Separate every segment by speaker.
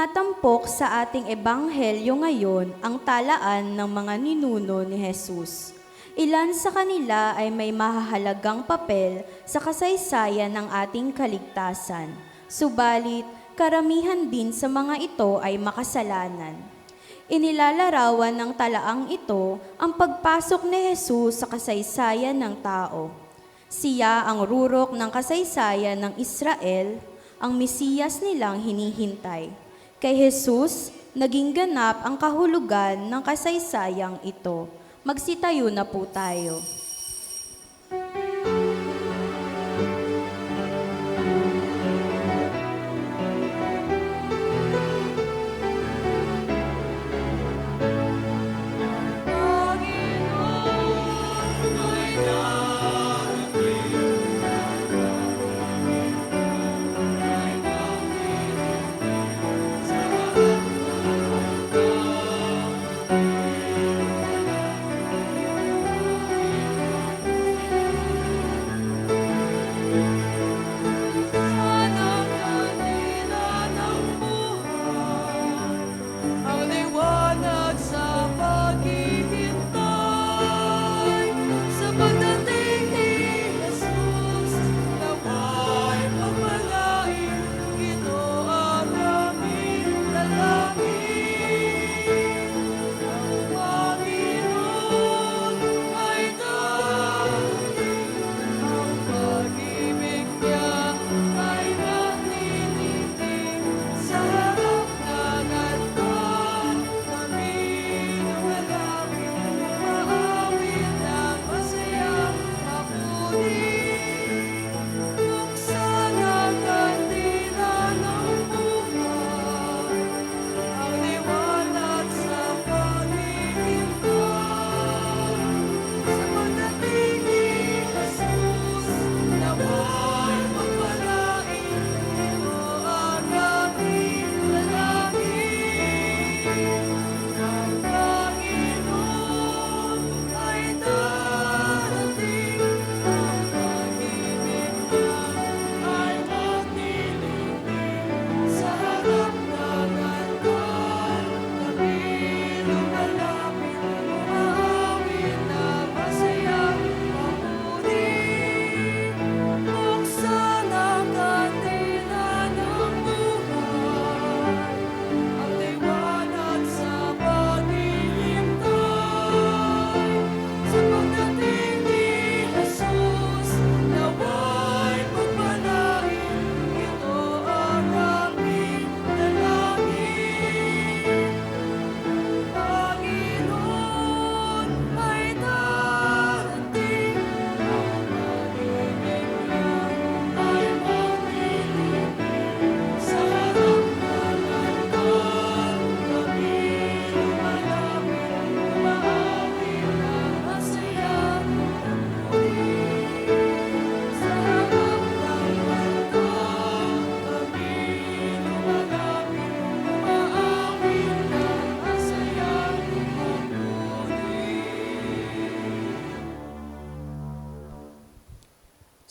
Speaker 1: Natampok sa ating ebanghelyo ngayon ang talaan ng mga ninuno ni Jesus. Ilan sa kanila ay may mahahalagang papel sa kasaysayan ng ating kaligtasan. Subalit, karamihan din sa mga ito ay makasalanan. Inilalarawan ng talaang ito ang pagpasok ni Jesus sa kasaysayan ng tao. Siya ang rurok ng kasaysayan ng Israel, ang Mesiyas nilang hinihintay. Kay Jesus, naging ganap ang kahulugan ng kasaysayang ito. Magsitayo na po tayo.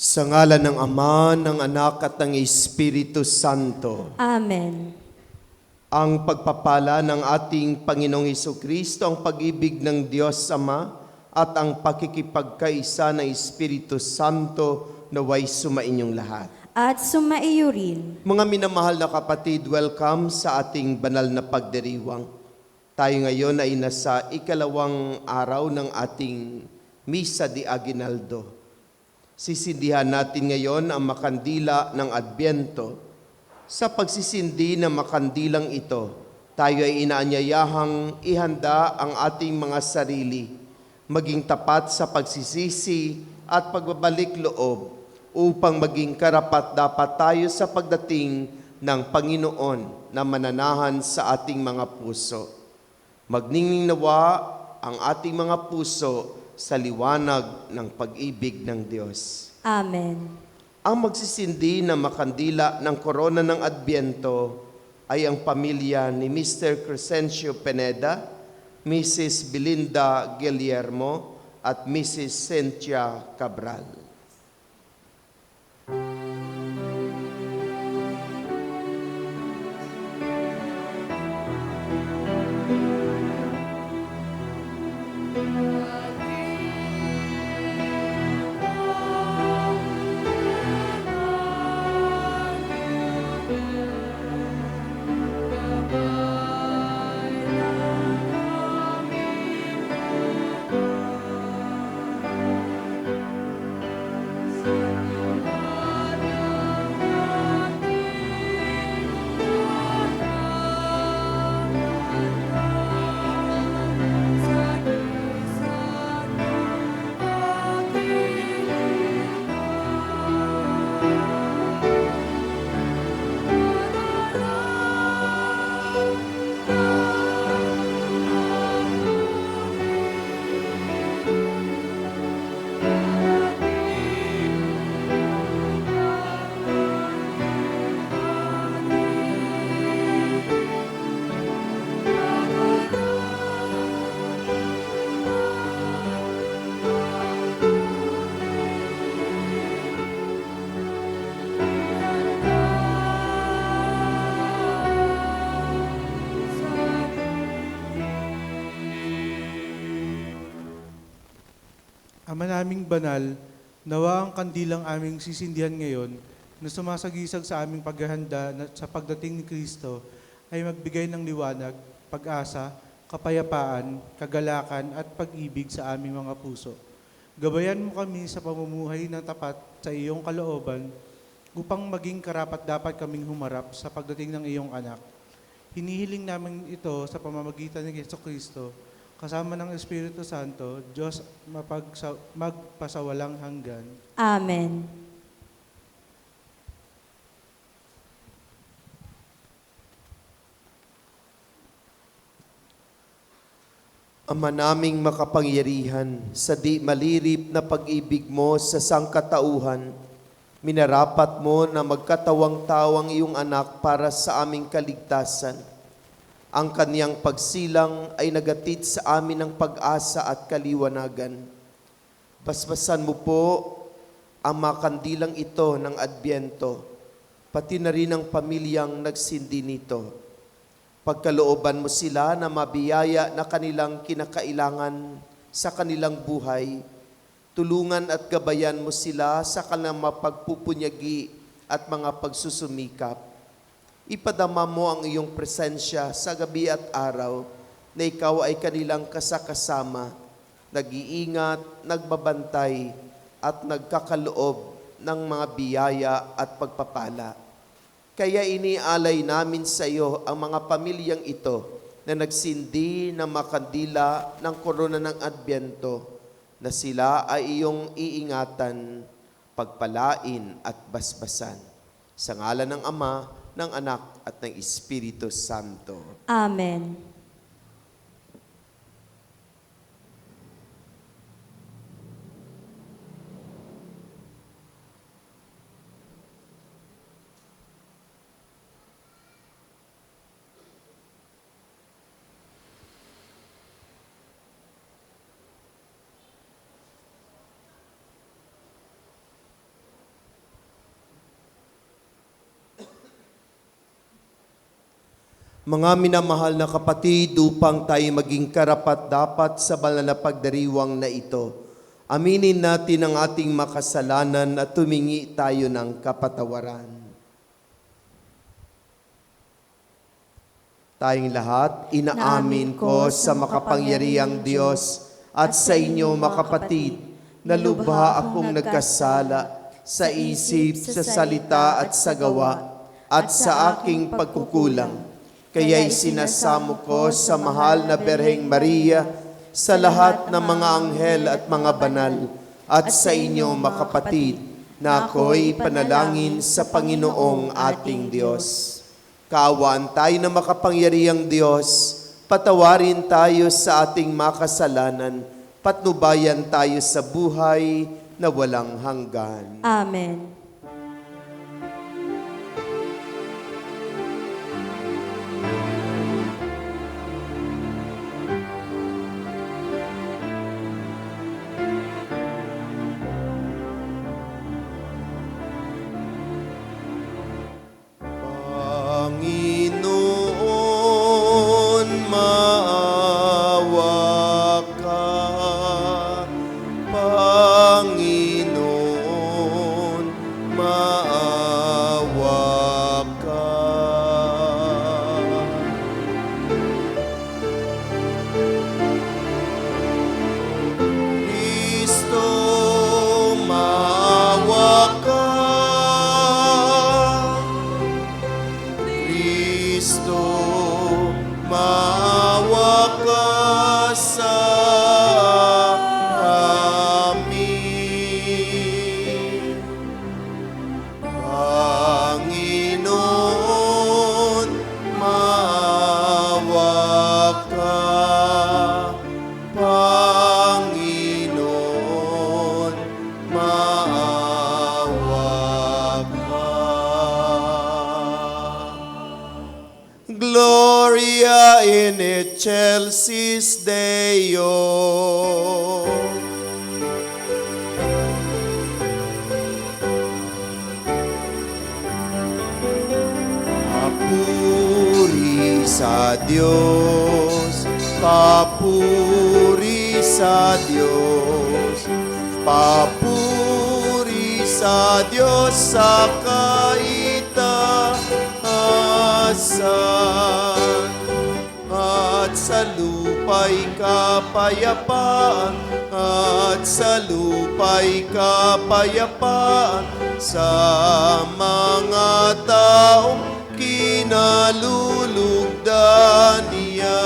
Speaker 2: Sa ngalan ng Ama, ng Anak at ng Espiritu Santo.
Speaker 1: Amen.
Speaker 2: Ang pagpapala ng ating Panginoong Hesukristo, ang pag-ibig ng Diyos Ama, at ang pakikipagkaisa ng Espiritu Santo naway sumainyong lahat.
Speaker 1: At sumaiyo rin.
Speaker 2: Mga minamahal na kapatid, welcome sa ating banal na pagdiriwang. Tayo ngayon ay nasa ikalawang araw ng ating Misa de Aguinaldo. Sisindihan natin ngayon ang makandila ng Adbyento. Sa pagsisindi ng makandilang ito, tayo ay inaanyayahang ihanda ang ating mga sarili, maging tapat sa pagsisisi at pagbabalik loob upang maging karapat-dapat tayo sa pagdating ng Panginoon na mananahan sa ating mga puso. Magningning nawa ang ating mga puso sa liwanag ng pag-ibig ng Diyos.
Speaker 1: Amen.
Speaker 2: Ang magsisindi ng makandila ng korona ng Adbyento ay ang pamilya ni Mr. Crescencio Pineda, Mrs. Belinda Guillermo at Mrs. Cynthia Cabral.
Speaker 3: Ama naming banal, nawa ang kandilang aming sisindihan ngayon na sumasagisag sa aming paghahanda sa pagdating ni Kristo ay magbigay ng liwanag, pag-asa, kapayapaan, kagalakan at pag-ibig sa aming mga puso. Gabayan mo kami sa pamumuhay ng tapat sa iyong kalooban upang maging karapat-dapat kaming humarap sa pagdating ng iyong anak. Hinihiling namin ito sa pamamagitan ni Jesucristo, kasama ng Espiritu Santo, Diyos magpasawalang hanggan.
Speaker 1: Amen.
Speaker 2: Ama naming makapangyarihan, sa di malirip na pag-ibig mo sa sangkatauhan, minarapat mo na magkatawang-tawang iyong anak para sa aming kaligtasan. Ang kaniyang pagsilang ay nagatid sa amin ng pag-asa at kaliwanagan. Basbasan mo po ang makandilang ito ng Adbyento, pati na rin ang pamilyang nagsindi nito. Pagkalooban mo sila na mabiyaya na kanilang kinakailangan sa kanilang buhay, tulungan at gabayan mo sila sa kanilang mapagpupunyagi at mga pagsusumikap. Ipadama mo ang iyong presensya sa gabi at araw na ikaw ay kanilang kasakasama, nag-iingat, nagbabantay at nagkakaloob ng mga biyaya at pagpapala. Kaya inialay namin sa iyo ang mga pamilyang ito na nagsindi ng makandila ng korona ng Adbyento, na sila ay iyong iingatan, pagpalain at basbasan. Sa ngalan ng Ama, ng Anak at ng Espiritu Santo.
Speaker 1: Amen.
Speaker 2: Mga minamahal na kapatid, upang tayo maging karapat-dapat sa banal na pagdiriwang na ito, aminin natin ang ating makasalanan at tumingi tayo ng kapatawaran. Tayong lahat, inaamin ko sa makapangyarihang Diyos at sa inyo, mga kapatid, na lubha akong nagkasala sa isip, sa salita at sa gawa, at sa aking pagkukulang. Kaya'y sinasamo ko sa mahal na Berheng Maria, sa lahat ng mga anghel at mga banal, at sa inyo, mga kapatid, na ako'y panalangin sa Panginoong ating Diyos. Kaawaan tayo ng makapangyarihang Diyos, patawarin tayo sa ating makasalanan, patnubayan tayo sa buhay na walang hanggan.
Speaker 1: Amen.
Speaker 2: Panginoon, maawa ka. Panginoon, maawa ka. Kristo, maawa ka. Kristo, maawa ka sa amin. Panginoon, maawa ka. Panginoon, maawa ka. Gloria in excelsis Deo. Papuri sa Diyos, papuri sa Diyos, Papuri sa Diyos sa kaitaasan, at sa lupa'y kapayapaan, at sa lupa'y kapayapaan sa mga taong kinalulugdan niya.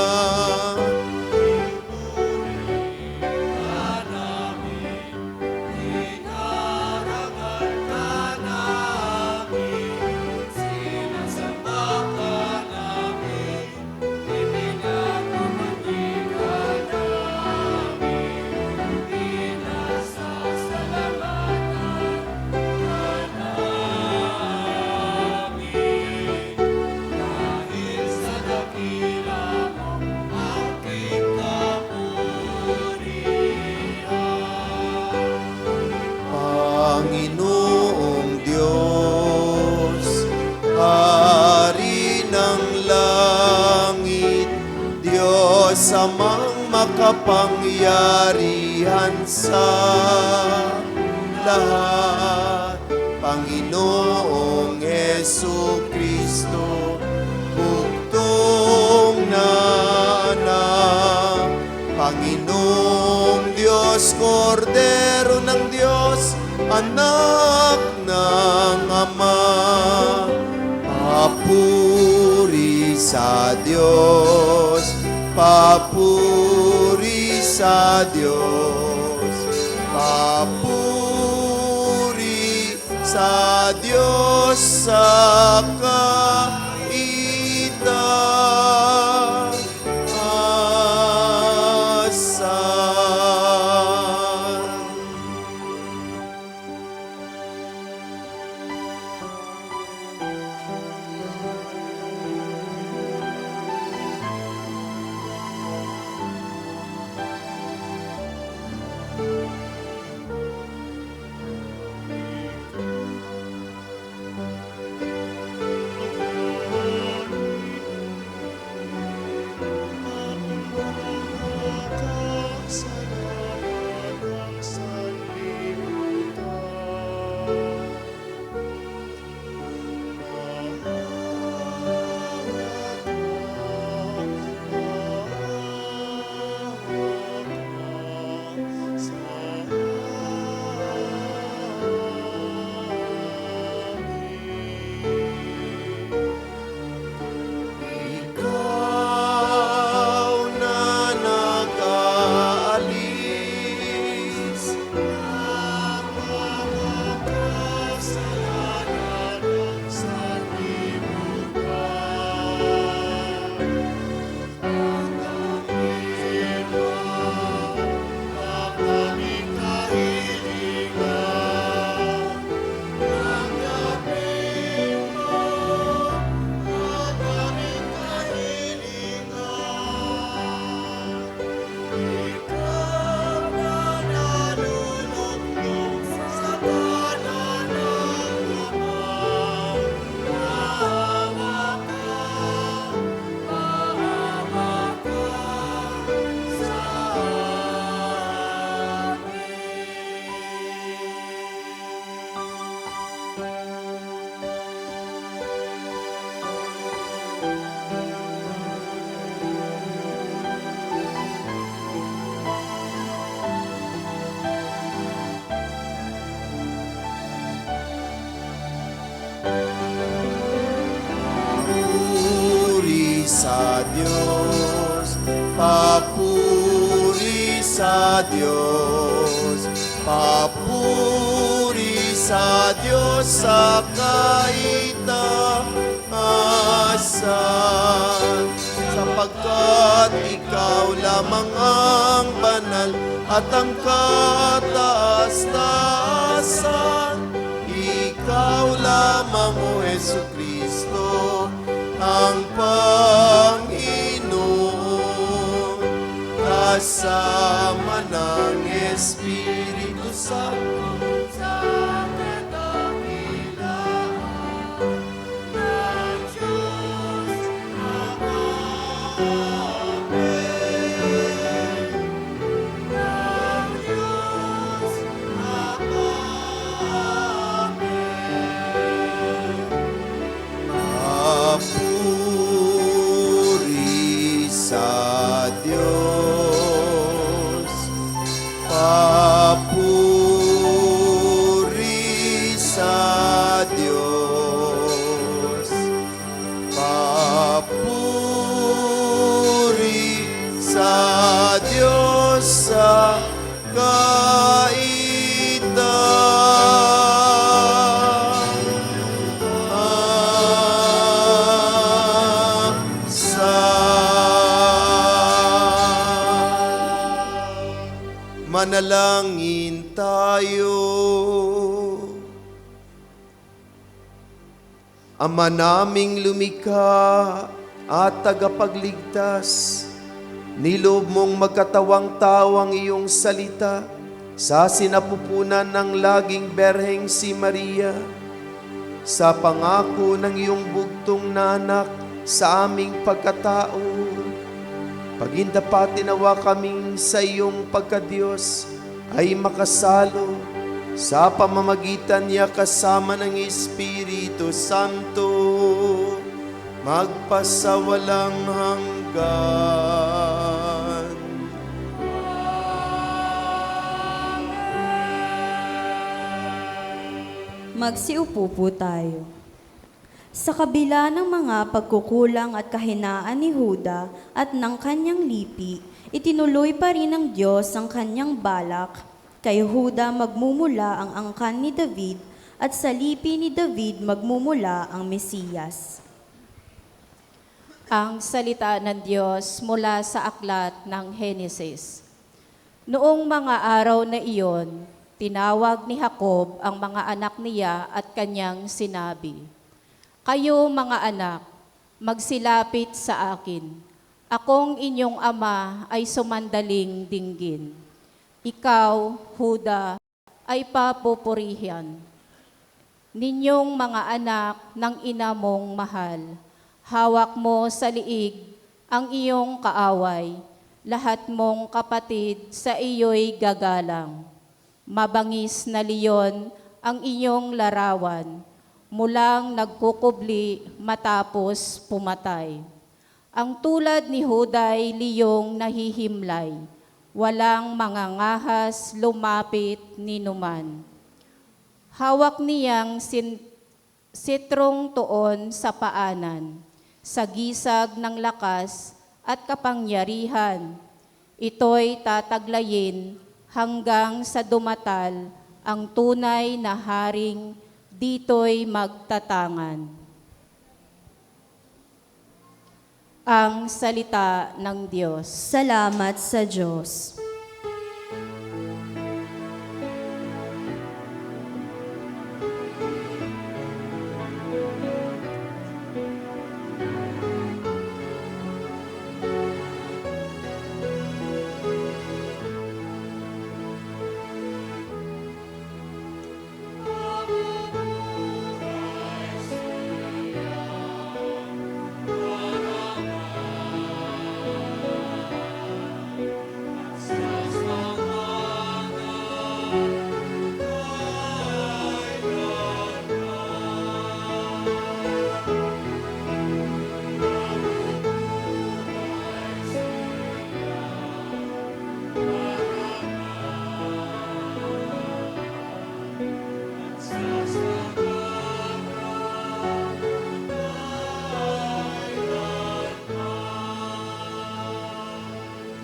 Speaker 2: Panginoong Diyos, Hari ng langit, Diyos amang makapangyarihan sa lahat, Panginoong Jesucristo, bugtong na anak, Panginoong Diyos, Kordero ng Diyos, anak ng Ama, papuri sa Diyos, papuri sa Diyos, papuri sa Diyos sa kaitaasan. Ikaw na nag-aalis ng mga kasalanan ng sanlibutan, tanggapin mo ang aming kahilingan, tanggapin mo ang aming kahilingan. Ikaw na nalulugmok sa kanan ng Ama, maawa ka sa Papuri sa Diyos, papuri sa Diyos, papuri sa Diyos sa kaitaasan, sapagkat ikaw lamang ang banal at ang kataas-taasan. Ikaw lamang, O Jesucristo, ang Panginoon, kasama ng Espiritu Santo sa kadakilaan ng Diyos Ama. Amen. Ng Diyos Manalangin tayo. Ama naming lumikha at tagapagligtas, niloob mong magkatawang tao ang iyong salita sa sinapupunan ng laging berheng si Maria, sa pangako ng iyong bugtong na anak sa aming pagkatao. Pagindapati nawa kaming sa iyong pagkadiyos ay makasalo sa pamamagitan niya kasama ng Espiritu Santo, magpasawalang hanggan.
Speaker 1: Magsiupo po tayo. Sa kabila ng mga pagkukulang at kahinaan ni Huda at ng kanyang lipi, itinuloy pa rin ng Diyos ang kanyang balak. Kay Huda magmumula ang angkan ni David at sa lipi ni David magmumula ang Mesiyas.
Speaker 4: Ang salita ng Diyos mula sa aklat ng Henesis. Noong mga araw na iyon, tinawag ni Jacob ang mga anak niya at kanyang sinabi, "Kayo mga anak, magsilapit sa akin. Akong inyong ama ay sumandaling dinggin. Ikaw, Huda, ay papupurihan. Ninyong mga anak ng ina mong mahal, hawak mo sa liig ang iyong kaaway, lahat mong kapatid sa iyo'y gagalang. Mabangis na leon ang iyong larawan, mulang nagkukubli matapos pumatay. Ang tulad ni Huday liyong nahihimlay, walang mangangahas lumapit ni numan. Hawak niyang sitrong tuon sa paanan, sa gisag ng lakas at kapangyarihan. Ito'y tataglayin hanggang sa dumatal ang tunay na haring dito'y magtatangan." Ang salita ng Diyos.
Speaker 1: Salamat sa Diyos.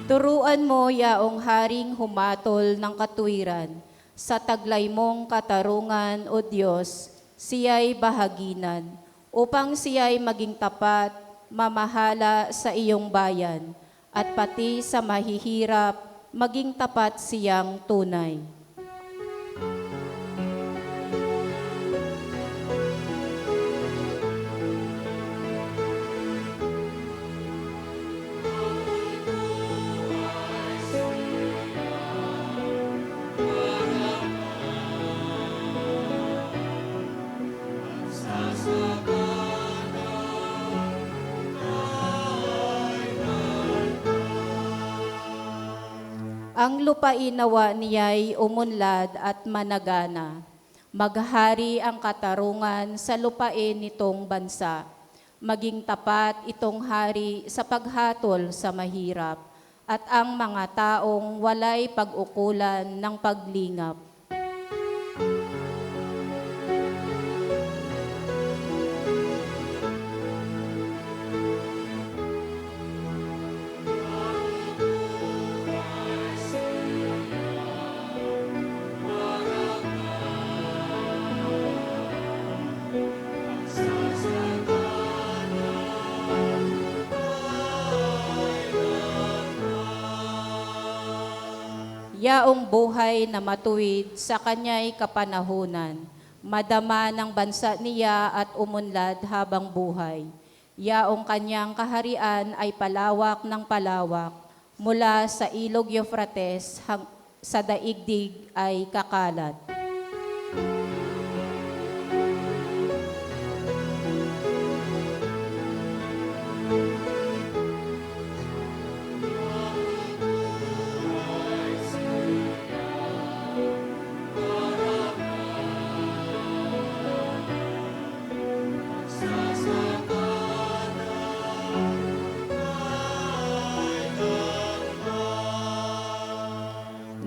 Speaker 4: Turuan mo yaong haring humatol ng katuwiran, sa taglay mong katarungan, O Diyos, siya'y bahaginan, upang siya'y maging tapat, mamahala sa iyong bayan, at pati sa mahihirap, maging tapat siyang tunay. Ang lupain nawa niya'y umunlad at managana. Maghari ang katarungan sa lupain nitong bansa. Maging tapat itong hari sa paghatol sa mahirap at ang mga taong walay pag-ukulan ng paglingap. yaong buhay na matuwid sa kanya'y kapanahunan. Madama ng bansa niya at umunlad habang buhay. Yaong kanyang kaharian ay palawak ng palawak, mula sa ilog Euphrates sa daigdig ay kakalat.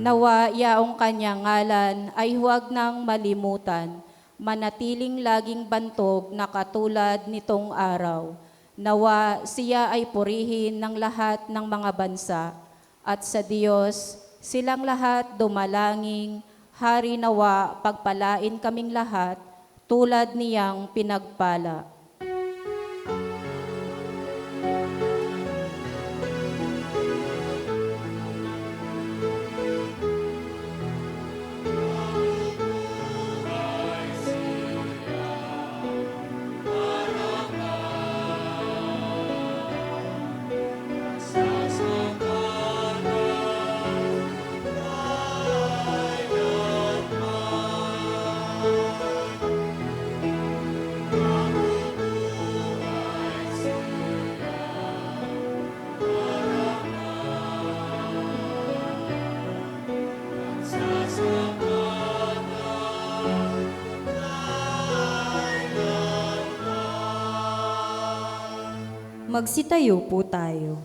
Speaker 4: Nawa yaong kanyang ngalan ay huwag nang malimutan, manatiling laging bantog na katulad nitong araw. Nawa siya ay purihin ng lahat ng mga bansa, at sa Diyos silang lahat dumalangin. Hari nawa pagpalain kaming lahat, tulad niyang pinagpala.
Speaker 1: Magsitayo po tayo.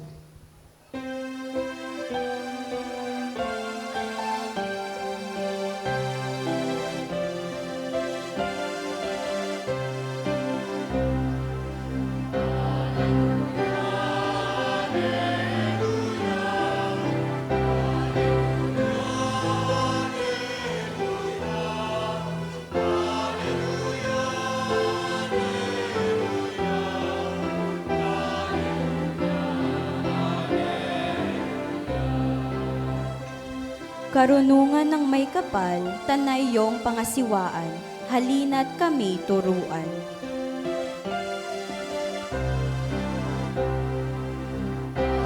Speaker 1: Karunungan ng may kapal, tanay yong pangasiwaan, halina't kami turuan.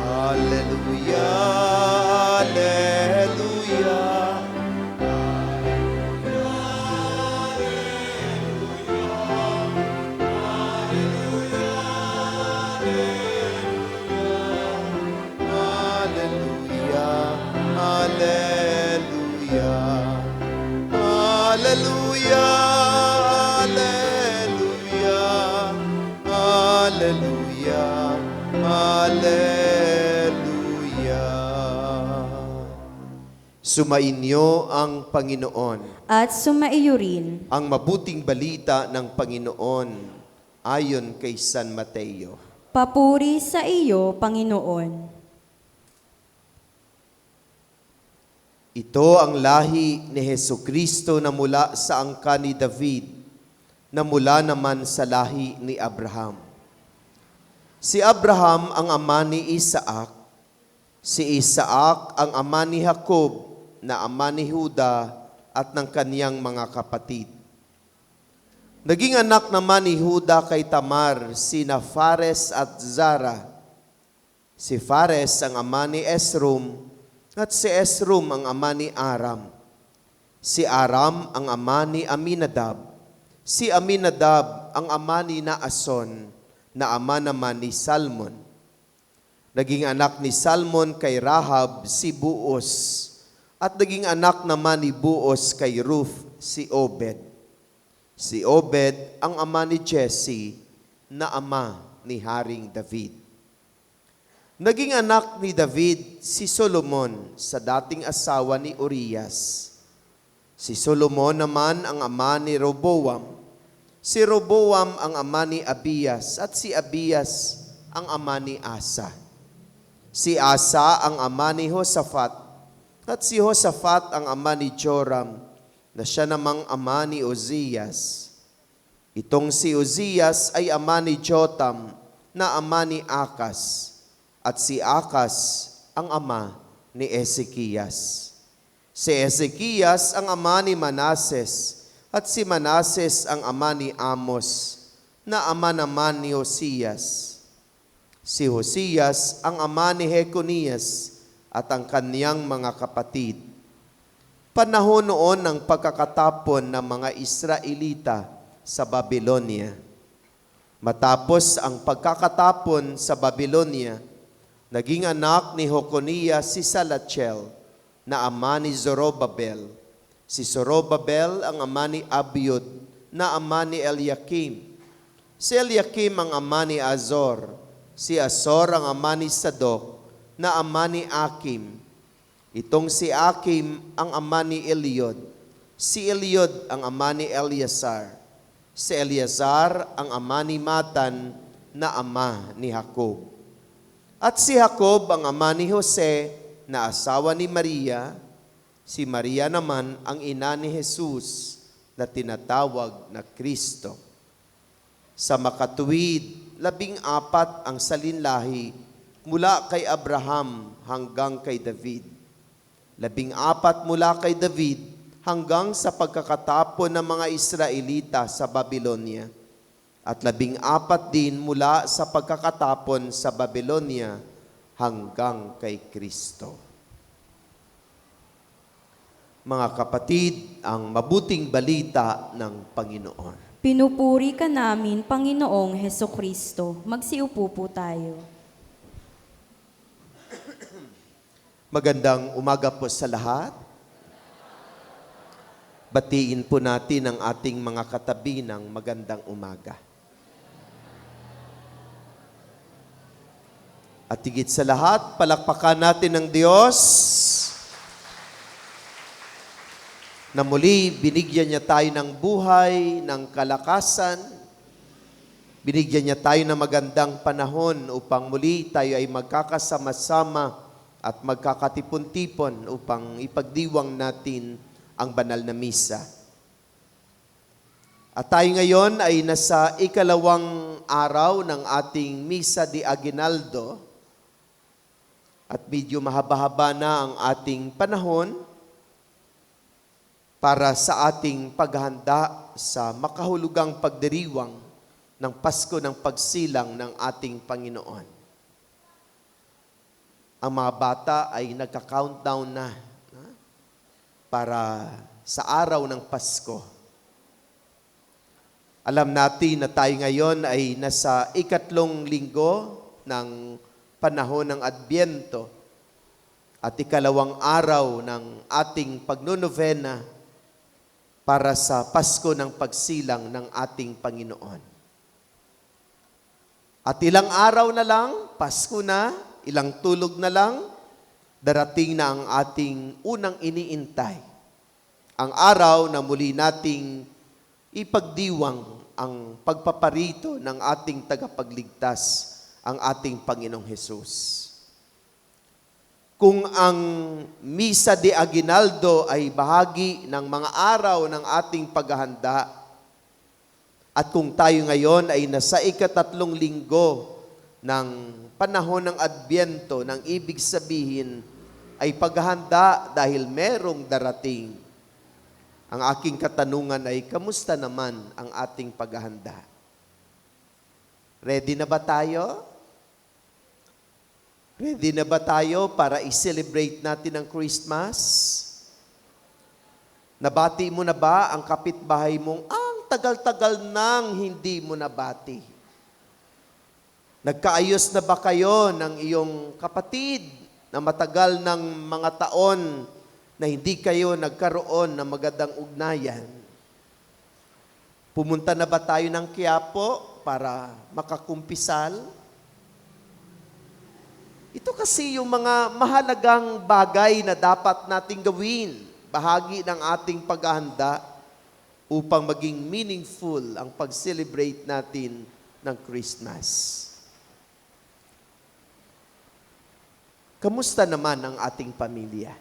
Speaker 2: Hallelujah, hallelujah. Hallelujah, hallelujah, hallelujah, hallelujah. Sumainyo ang Panginoon.
Speaker 1: At sumaiyo rin.
Speaker 2: Ang mabuting balita ng Panginoon ayon kay San Mateo.
Speaker 1: Papuri sa iyo, Panginoon.
Speaker 2: Ito ang lahi ni Hesukristo na mula sa angkan ni David, na mula naman sa lahi ni Abraham. Si Abraham ang ama ni Isaac, si Isaac ang ama ni Jacob, na ama ni Juda at ng kaniyang mga kapatid. Naging anak naman ni Juda kay Tamar sina Fares at Zara. Si Fares ang ama ni Esrom, at si Esrom ang ama ni Aram. Si Aram ang ama ni Aminadab. Si Aminadab ang ama ni Naason, na ama naman ni Salmon. Naging anak ni Salmon kay Rahab si Buos, at naging anak naman ni Buos kay Ruth si Obed. Si Obed ang ama ni Jesse, na ama ni Haring David. Naging anak ni David si Solomon sa dating asawa ni Urias. Si Solomon naman ang ama ni Roboam. Si Roboam ang ama ni Abias, at si Abias ang ama ni Asa. Si Asa ang ama ni Josaphat, at si Josaphat ang ama ni Joram, na siya namang ama ni Uzias. Itong si Uzias ay ama ni Jotam, na ama ni Akas, at si Akas ang ama ni Ezekias. Si Ezekias ang ama ni Manases, at si Manases ang ama ni Amos, na ama naman ni Hosias. Si Hosias ang ama ni Jeconias at ang kaniyang mga kapatid. Panahon noon ng pagkakatapon ng mga Israelita sa Babylonia. Matapos ang pagkakatapon sa Babylonia, naging anak ni Jeconias si Salatiel, na ama ni Zorobabel. Si Zorobabel ang ama ni Abiud, na ama ni Eliakim. Si Eliakim ang ama ni Azor. Si Azor ang ama ni Sadok, na ama ni Akim. Itong si Akim ang ama ni Eliod. Si Eliod ang ama ni Eleazar. Si Eleazar ang ama ni Matan, na ama ni Jacob. At si Jacob ang ama ni Jose, na asawa ni Maria. Si Maria naman ang ina ni Jesus, na tinatawag na Kristo. Sa makatuwid, 14 ang salinlahi mula kay Abraham hanggang kay David. 14 mula kay David hanggang sa pagkakatapon ng mga Israelita sa Babylonia. At 14 din mula sa pagkakatapon sa Babylonia hanggang kay Kristo. Mga kapatid, ang mabuting balita ng Panginoon.
Speaker 1: Pinupuri ka namin, Panginoong Hesukristo. Magsiupo po tayo.
Speaker 2: Magandang umaga po sa lahat. Batiin po natin ang ating mga katabi ng magandang umaga. At higit sa lahat, palakpakan natin ng Diyos na muli binigyan niya tayo ng buhay, ng kalakasan. Binigyan niya tayo ng magandang panahon upang muli tayo ay magkakasama-sama at magkakatipon-tipon upang ipagdiwang natin ang banal na misa. At tayo ngayon ay nasa 2 araw ng ating Misa de Aguinaldo at medyo mahaba-haba na ang ating panahon para sa ating paghahanda sa makahulugang pagdiriwang ng Pasko ng Pagsilang ng ating Panginoon. Ang mga bata ay nagka-countdown na para sa araw ng Pasko. Alam natin na tayo ngayon ay nasa 3 linggo ng panahon ng Adbyento at 2 araw ng ating pagnonovena para sa Pasko ng Pagsilang ng ating Panginoon. At ilang araw na lang, Pasko na, ilang tulog na lang, darating na ang ating unang iniintay. Ang araw na muli nating ipagdiwang ang pagpaparito ng ating tagapagligtas, ang ating Panginoong Hesus. Kung ang Misa de Aguinaldo ay bahagi ng mga araw ng ating paghahanda, at kung tayo ngayon ay nasa 3 linggo ng panahon ng Adbyento, ng ibig sabihin ay paghahanda dahil merong darating. Ang aking katanungan ay, kamusta naman ang ating paghahanda? Ready na ba tayo? Ready na ba tayo para i-celebrate natin ang Christmas? Nabati mo na ba ang kapitbahay mong ang tagal-tagal nang hindi mo nabati? Nagkaayos na ba kayo ng iyong kapatid na matagal ng mga taon na hindi kayo nagkaroon ng magandang ugnayan? Pumunta na ba tayo ng Quiapo para makakumpisal? Ito kasi yung mga mahalagang bagay na dapat nating gawin, bahagi ng ating paghahanda upang maging meaningful ang pag-celebrate natin ng Christmas. Kamusta naman ang ating pamilya?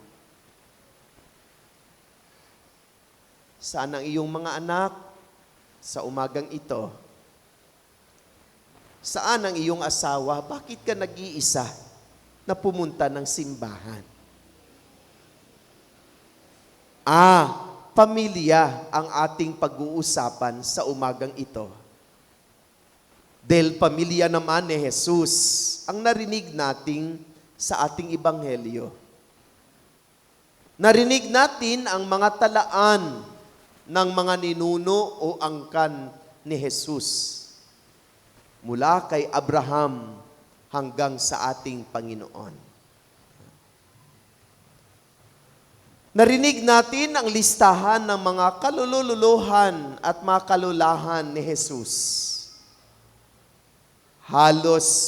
Speaker 2: Saan ang iyong mga anak sa umagang ito? Saan ang iyong asawa? Bakit ka nag-iisa na pumunta ng simbahan? Pamilya ang ating pag-uusapan sa umagang ito. Dahil pamilya naman ni Jesus ang narinig nating sa ating ebanghelyo. Narinig natin ang mga talaan ng mga ninuno o angkan ni Jesus. Mula kay Abraham hanggang sa ating Panginoon. Narinig natin ang listahan ng mga kalululuhan at mga kalulahan ni Jesus. Halos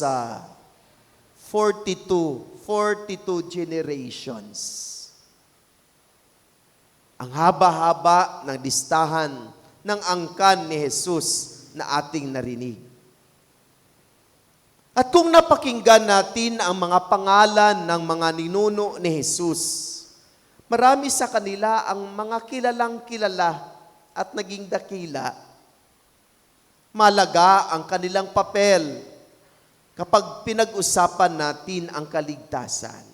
Speaker 2: 42 generations. Ang haba-haba ng listahan ng angkan ni Jesus na ating narinig. At kung napakinggan natin ang mga pangalan ng mga ninuno ni Jesus, marami sa kanila ang mga kilalang kilala at naging dakila. Malaga ang kanilang papel kapag pinag-usapan natin ang kaligtasan.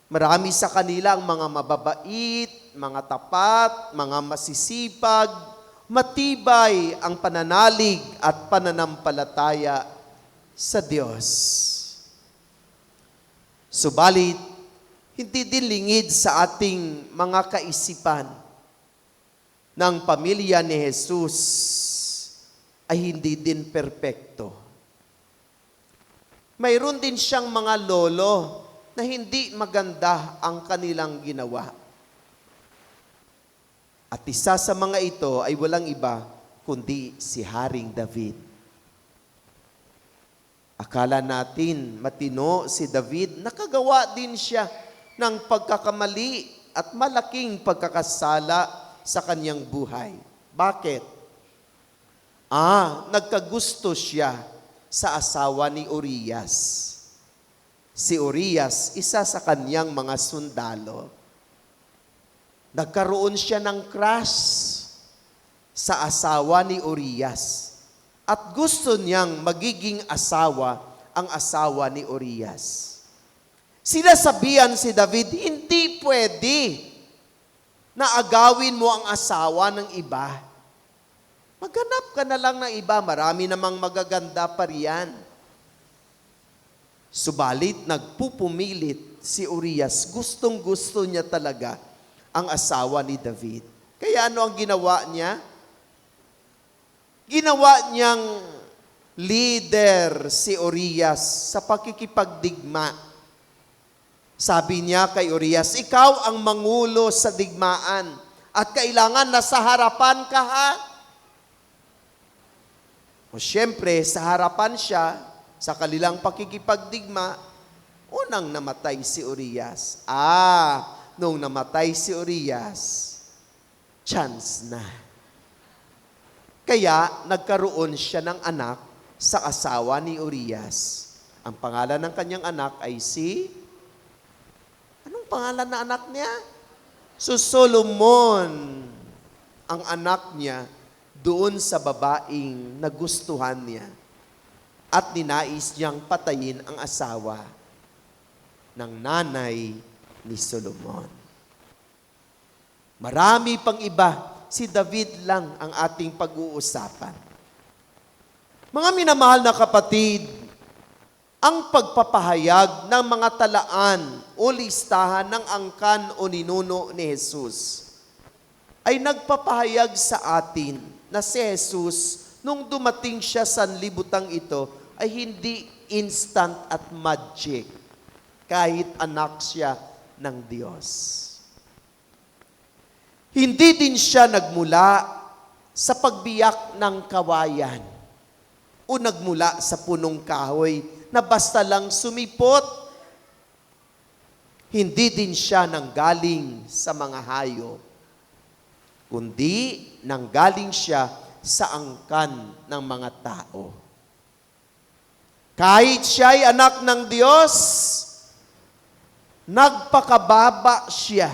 Speaker 2: Marami sa kanila ang mga mababait, mga tapat, mga masisipag, matibay ang pananalig at pananampalataya sa Diyos. Subalit, hindi din lingid sa ating mga kaisipan ng pamilya ni Jesus ay hindi din perpekto. Mayroon din siyang mga lolo na hindi maganda ang kanilang ginawa. At isa sa mga ito ay walang iba kundi si Haring David. Akala natin matino si David, nakagawa din siya ng pagkakamali at malaking pagkakasala sa kanyang buhay. Bakit? Nagkagusto siya sa asawa ni Urias. Si Urias, isa sa kanyang mga sundalo. Nagkaroon siya ng crush sa asawa ni Urias. At gusto niyang magiging asawa ang asawa ni Urias. Sinasabihan si David, hindi pwede na agawin mo ang asawa ng iba. Maghanap ka na lang ng iba, marami namang magaganda pa riyan. Subalit, nagpupumilit si Urias. Gustong-gusto niya talaga ang asawa ni David. Kaya ano ang ginawa niya? Ginawa niyang leader si Urias sa pakikipagdigma. Sabi niya kay Urias, ikaw ang mangulo sa digmaan at kailangan nasa harapan ka ha. O siyempre, sa harapan siya, sa kanilang pakikipagdigma, unang namatay si Urias. Nung namatay si Urias, chance na. Kaya nagkaroon siya ng anak sa asawa ni Urias. Ang pangalan ng kanyang anak ay anong pangalan na anak niya? Solomon. Ang anak niya doon sa babaeng nagustuhan niya. At ninais niyang patayin ang asawa ng nanay ni Solomon. Marami pang iba. Si David lang ang ating pag-uusapan. Mga minamahal na kapatid, ang pagpapahayag ng mga talaan o listahan ng angkan o ninuno ni Jesus ay nagpapahayag sa atin na si Jesus, nung dumating siya sa sanlibutan ito, ay hindi instant at magic kahit anak siya ng Diyos. Hindi din siya nagmula sa pagbiyak ng kawayan o nagmula sa punong kahoy na basta lang sumipot. Hindi din siya nanggaling sa mga hayop, kundi nanggaling siya sa angkan ng mga tao. Kahit siya ay anak ng Diyos, nagpakababa siya.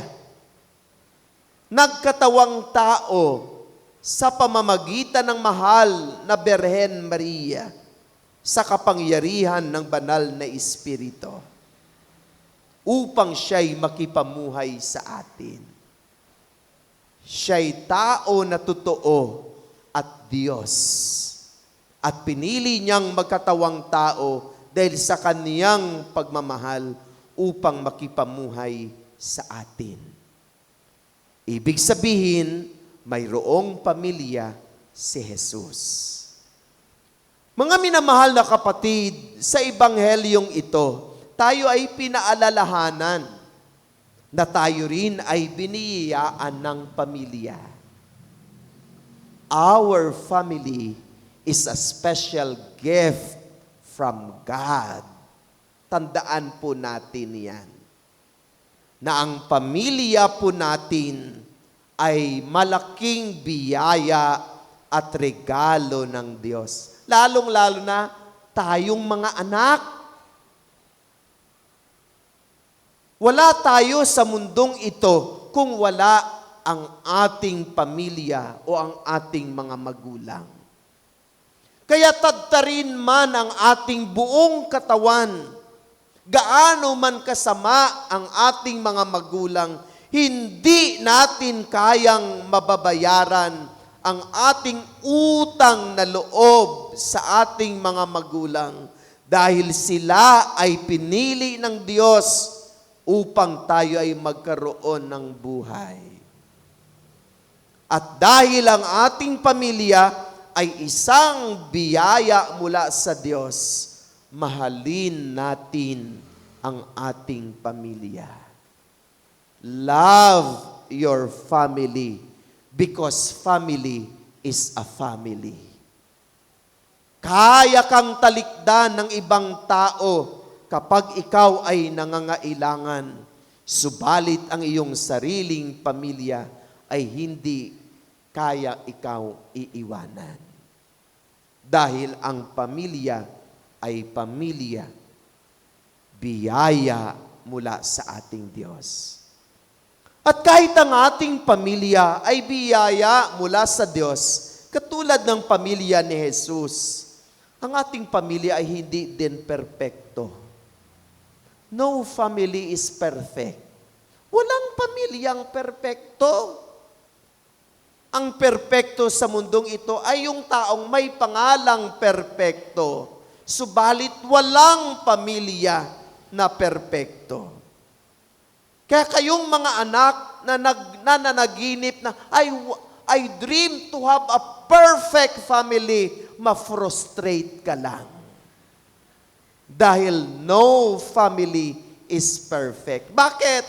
Speaker 2: Nagkatawang tao sa pamamagitan ng mahal na Birhen Maria sa kapangyarihan ng banal na Espiritu upang siya'y makipamuhay sa atin. Siya'y tao na totoo at Diyos. At pinili niyang magkatawang tao dahil sa kaniyang pagmamahal upang makipamuhay sa atin. Ibig sabihin, mayroong pamilya si Jesus. Mga minamahal na kapatid, sa Ebanghelyong ito, tayo ay pinaalalahanan na tayo rin ay biniyayaan ng pamilya. Our family is a special gift from God. Tandaan po natin yan. Na ang pamilya po natin ay malaking biyaya at regalo ng Diyos. Lalong-lalo na tayong mga anak. Wala tayo sa mundong ito kung wala ang ating pamilya o ang ating mga magulang. Kaya tadtarin man ang ating buong katawan, gaano man kasama ang ating mga magulang, hindi natin kayang mababayaran ang ating utang na loob sa ating mga magulang dahil sila ay pinili ng Diyos upang tayo ay magkaroon ng buhay. At dahil ang ating pamilya ay isang biyaya mula sa Diyos, mahalin natin ang ating pamilya. Love your family because family is a family. Kaya kang talikdan ng ibang tao kapag ikaw ay nangangailangan, subalit ang iyong sariling pamilya ay hindi kaya ikaw iiwanan. Dahil ang pamilya ay pamilya, biyaya mula sa ating Diyos. At kahit ang ating pamilya ay biyaya mula sa Diyos, katulad ng pamilya ni Jesus, ang ating pamilya ay hindi din perpekto. No family is perfect. Walang pamilyang perpekto. Ang perpekto sa mundong ito ay yung taong may pangalang perpekto. Subalit walang pamilya na perpekto. Kaya kayong mga anak na nananaginip na, I dream to have a perfect family, ma-frustrate ka lang. Dahil no family is perfect. Bakit?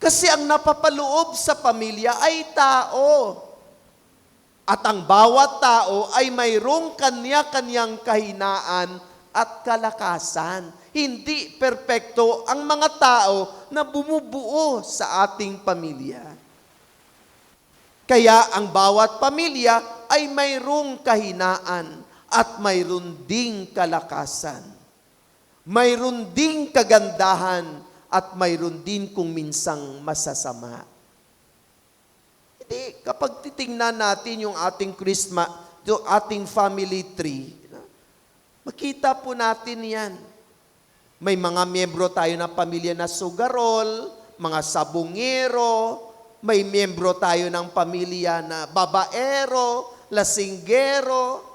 Speaker 2: Kasi ang napapaloob sa pamilya ay tao. At ang bawat tao ay mayroong kanya-kanyang kahinaan at kalakasan. Hindi perpekto ang mga tao na bumubuo sa ating pamilya. Kaya ang bawat pamilya ay mayroong kahinaan at mayroon ding kalakasan. Mayroon ding kagandahan at mayroon din kung minsang masasama. Hindi, kapag titingnan natin yung ating Christmas, yung ating family tree, makita po natin yan. May mga miyembro tayo ng pamilya na sugarol, mga sabungero, may miyembro tayo ng pamilya na babaero, lasinggero,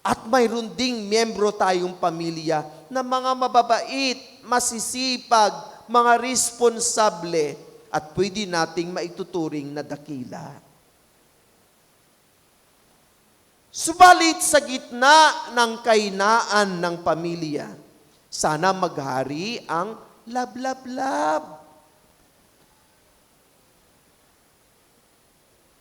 Speaker 2: at mayroon ding miyembro tayong pamilya na mga mababait, masisipag, mga responsable, at pwede nating maituturing na dakila. Subalit sa gitna ng kahinaan ng pamilya, sana maghari ang love.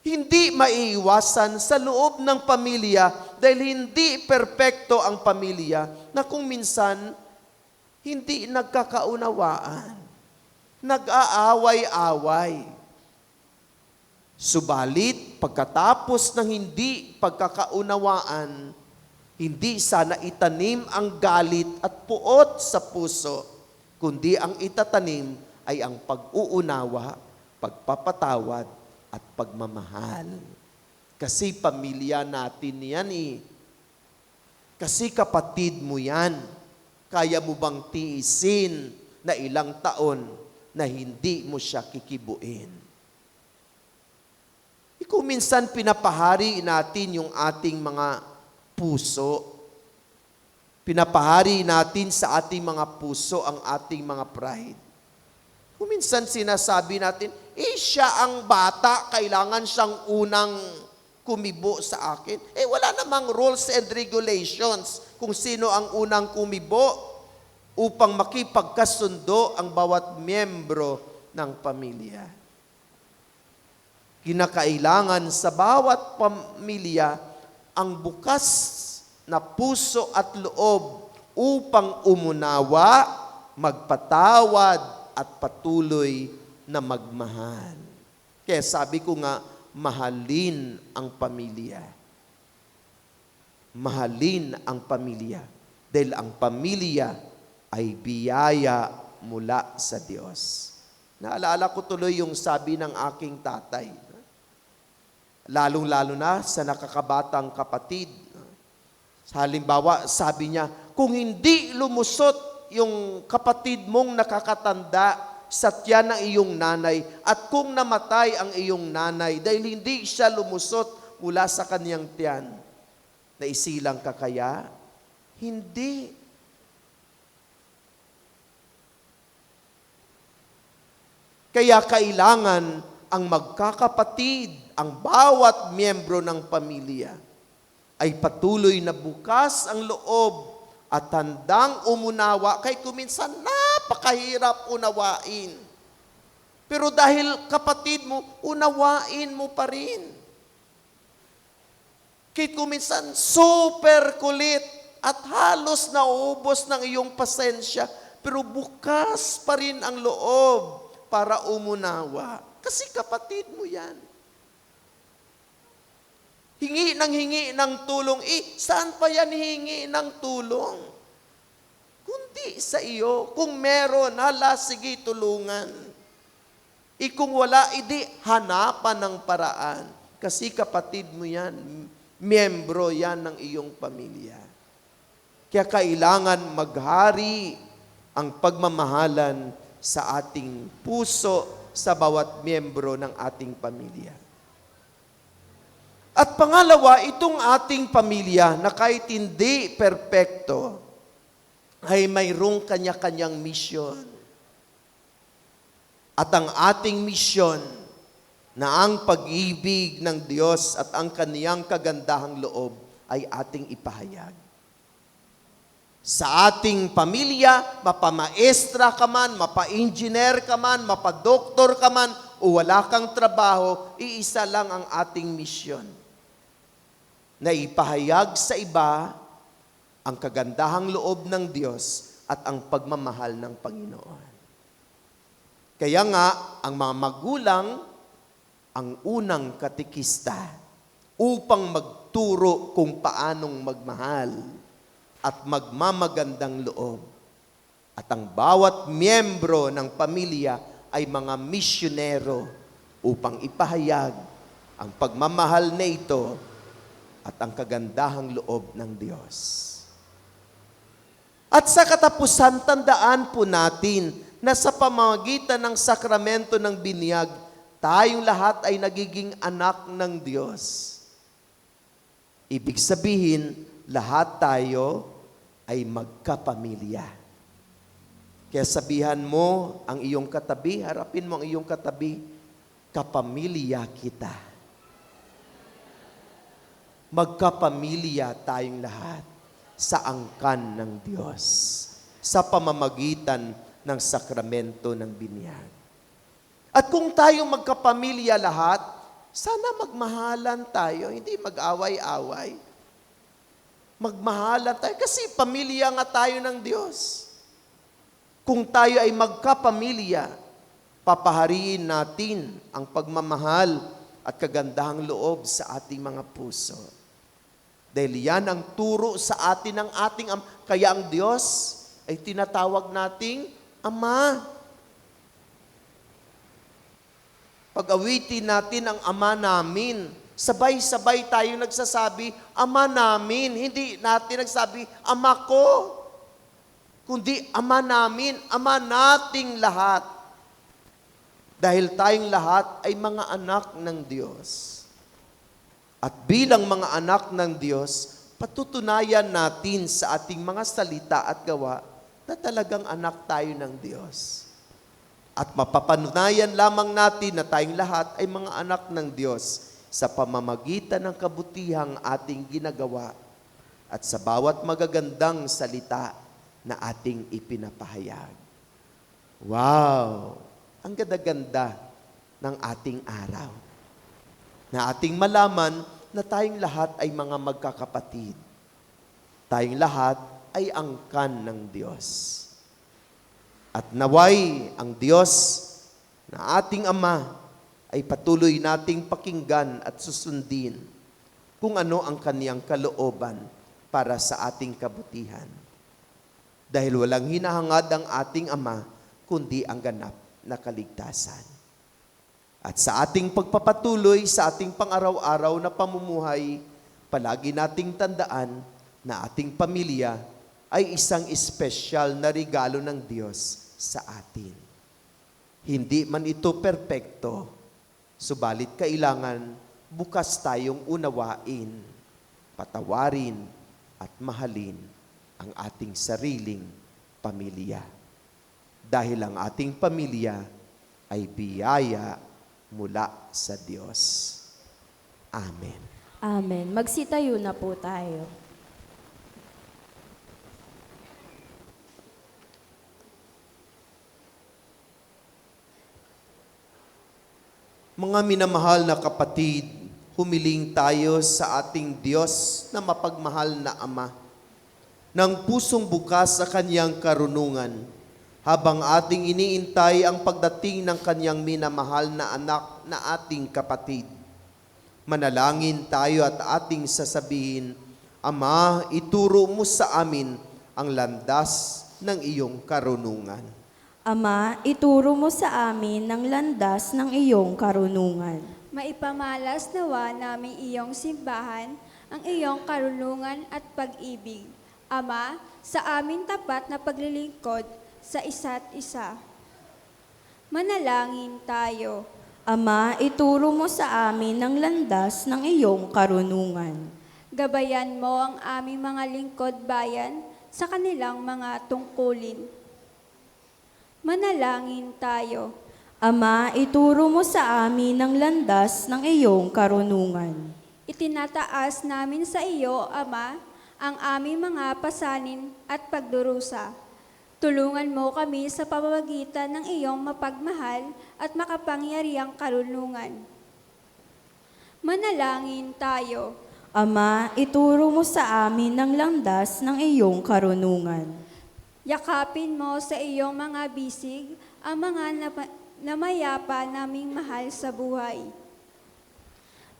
Speaker 2: Hindi maiiwasan sa loob ng pamilya dahil hindi perpekto ang pamilya na kung minsan hindi nagkakaunawaan, nag-aaway-away. Subalit, pagkatapos ng hindi pagkakaunawaan, hindi sana itanim ang galit at puot sa puso, kundi ang itatanim ay ang pag-uunawa, pagpapatawad, at pagmamahal. Kasi pamilya natin yan eh. Kasi kapatid mo yan. Kaya mo bang tiisin na ilang taon na hindi mo siya kikibuin? Kung minsan pinapahari natin yung ating mga puso, pinapahari natin sa ating mga puso ang ating mga pride. Kung minsan sinasabi natin, siya ang bata, kailangan siyang unang kumibo sa akin. Wala namang rules and regulations kung sino ang unang kumibo upang makipagkasundo ang bawat miyembro ng pamilya. Kinakailangan sa bawat pamilya ang bukas na puso at loob upang umunawa, magpatawad at patuloy na magmahal. Kaya sabi ko nga, mahalin ang pamilya. Mahalin ang pamilya. Dahil ang pamilya ay biyaya mula sa Diyos. Naalala ko tuloy yung sabi ng aking tatay. Lalong-lalo na sa nakakabatang kapatid. Halimbawa, sabi niya, kung hindi lumusot yung kapatid mong nakakatanda sa tiyan ng iyong nanay at kung namatay ang iyong nanay dahil hindi siya lumusot mula sa kanyang tiyan, naisilang ka kaya? Hindi. Kaya kailangan ang magkakapatid, ang bawat miyembro ng pamilya ay patuloy na bukas ang loob at handang umunawa kay kuminsan napakahirap unawain. Pero dahil kapatid mo, unawain mo pa rin. Kaya kuminsan super kulit at halos naubos ng iyong pasensya, pero bukas pa rin ang loob para umunawa. Kasi kapatid mo yan. Hingi ng tulong. Saan pa yan hingi ng tulong? Kundi sa iyo. Kung meron, sige, tulungan. Kung wala, hanapan ng paraan. Kasi kapatid mo yan, miyembro yan ng iyong pamilya. Kaya kailangan maghari ang pagmamahalan sa ating puso, sa bawat miyembro ng ating pamilya. At pangalawa, itong ating pamilya na kahit hindi perpekto, ay mayroong kanya-kanyang misyon. At ang ating misyon na ang pag-ibig ng Diyos at ang kaniyang kagandahang loob ay ating ipahayag. Sa ating pamilya, mapamaestra ka man, mapa-engineer ka man, mapa-doktor ka man, o wala kang trabaho, iisa lang ang ating misyon. Na ipahayag sa iba ang kagandahang loob ng Diyos at ang pagmamahal ng Panginoon. Kaya nga, ang mga magulang, ang unang katikista upang magturo kung paanong magmahal at magmamagandang loob. At ang bawat miyembro ng pamilya ay mga misyonero upang ipahayag ang pagmamahal na ito at ang kagandahang loob ng Diyos. At sa katapusan, tandaan po natin na sa pamamagitan ng sakramento ng binyag, tayong lahat ay nagiging anak ng Diyos. Ibig sabihin, lahat tayo ay magkapamilya. Kaya sabihan mo ang iyong katabi, harapin mo ang iyong katabi, kapamilya kita. Magkapamilya tayong lahat sa angkan ng Diyos sa pamamagitan ng sakramento ng binyag. At kung tayo magkapamilya lahat, sana magmahalan tayo, hindi mag-away-away. Magmahalan tayo kasi pamilya nga tayo ng Diyos. Kung tayo ay magkapamilya, papahariin natin ang pagmamahal at kagandahang loob sa ating mga puso. Dahil yan ang turo sa atin ng ating kaya ang Diyos ay tinatawag nating Ama. Pag-awitin natin ang Ama namin, sabay-sabay tayo nagsasabi, Ama namin. Hindi natin nagsabi, Ama ko. Kundi Ama namin, Ama nating lahat. Dahil tayong lahat ay mga anak ng Diyos. At bilang mga anak ng Diyos, patutunayan natin sa ating mga salita at gawa na talagang anak tayo ng Diyos. At mapapatunayan lamang natin na tayong lahat ay mga anak ng Diyos sa pamamagitan ng kabutihang ating ginagawa at sa bawat magagandang salita na ating ipinapahayag. Wow! Ang ganda-ganda ng ating araw. Na ating malaman na tayong lahat ay mga magkakapatid. Tayong lahat ay angkan ng Diyos. At naway ang Diyos na ating Ama ay patuloy nating pakinggan at susundin kung ano ang kaniyang kalooban para sa ating kabutihan. Dahil walang hinahangad ang ating Ama kundi ang ganap na kaligtasan. At sa ating pagpapatuloy sa ating pang-araw-araw na pamumuhay, palagi nating tandaan na ating pamilya ay isang espesyal na regalo ng Diyos sa atin. Hindi man ito perpekto, subalit kailangan bukas tayong unawain, patawarin at mahalin ang ating sariling pamilya. Dahil ang ating pamilya ay biyaya mula sa Diyos. Amen.
Speaker 1: Amen. Magsitayo na po tayo.
Speaker 2: Mga minamahal na kapatid, humiling tayo sa ating Diyos na mapagmahal na Ama, ng pusong bukas sa Kanyang karunungan, habang ating iniintay ang pagdating ng Kanyang minamahal na anak na ating kapatid. Manalangin tayo at ating sasabihin, Ama, ituro mo sa amin ang landas ng iyong karunungan.
Speaker 1: Ama, ituro mo sa amin ng landas ng iyong karunungan.
Speaker 5: Maipamalas nawa namin iyong simbahan, ang iyong karunungan at pag-ibig. Ama, sa amin tapat na paglilingkod sa isa't isa. Manalangin tayo.
Speaker 1: Ama, ituro mo sa amin ng landas ng iyong karunungan.
Speaker 5: Gabayan mo ang aming mga lingkod bayan sa kanilang mga tungkulin. Manalangin tayo.
Speaker 1: Ama, ituro mo sa amin ng landas ng iyong karunungan.
Speaker 5: Itinataas namin sa iyo, Ama, ang aming mga pasanin at pagdurusa. Tulungan mo kami sa pamamagitan ng iyong mapagmahal at makapangyarihang karunungan. Manalangin tayo.
Speaker 1: Ama, ituro mo sa amin ng landas ng iyong karunungan.
Speaker 5: Yakapin mo sa iyong mga bisig ang mga namayapa naming mahal sa buhay.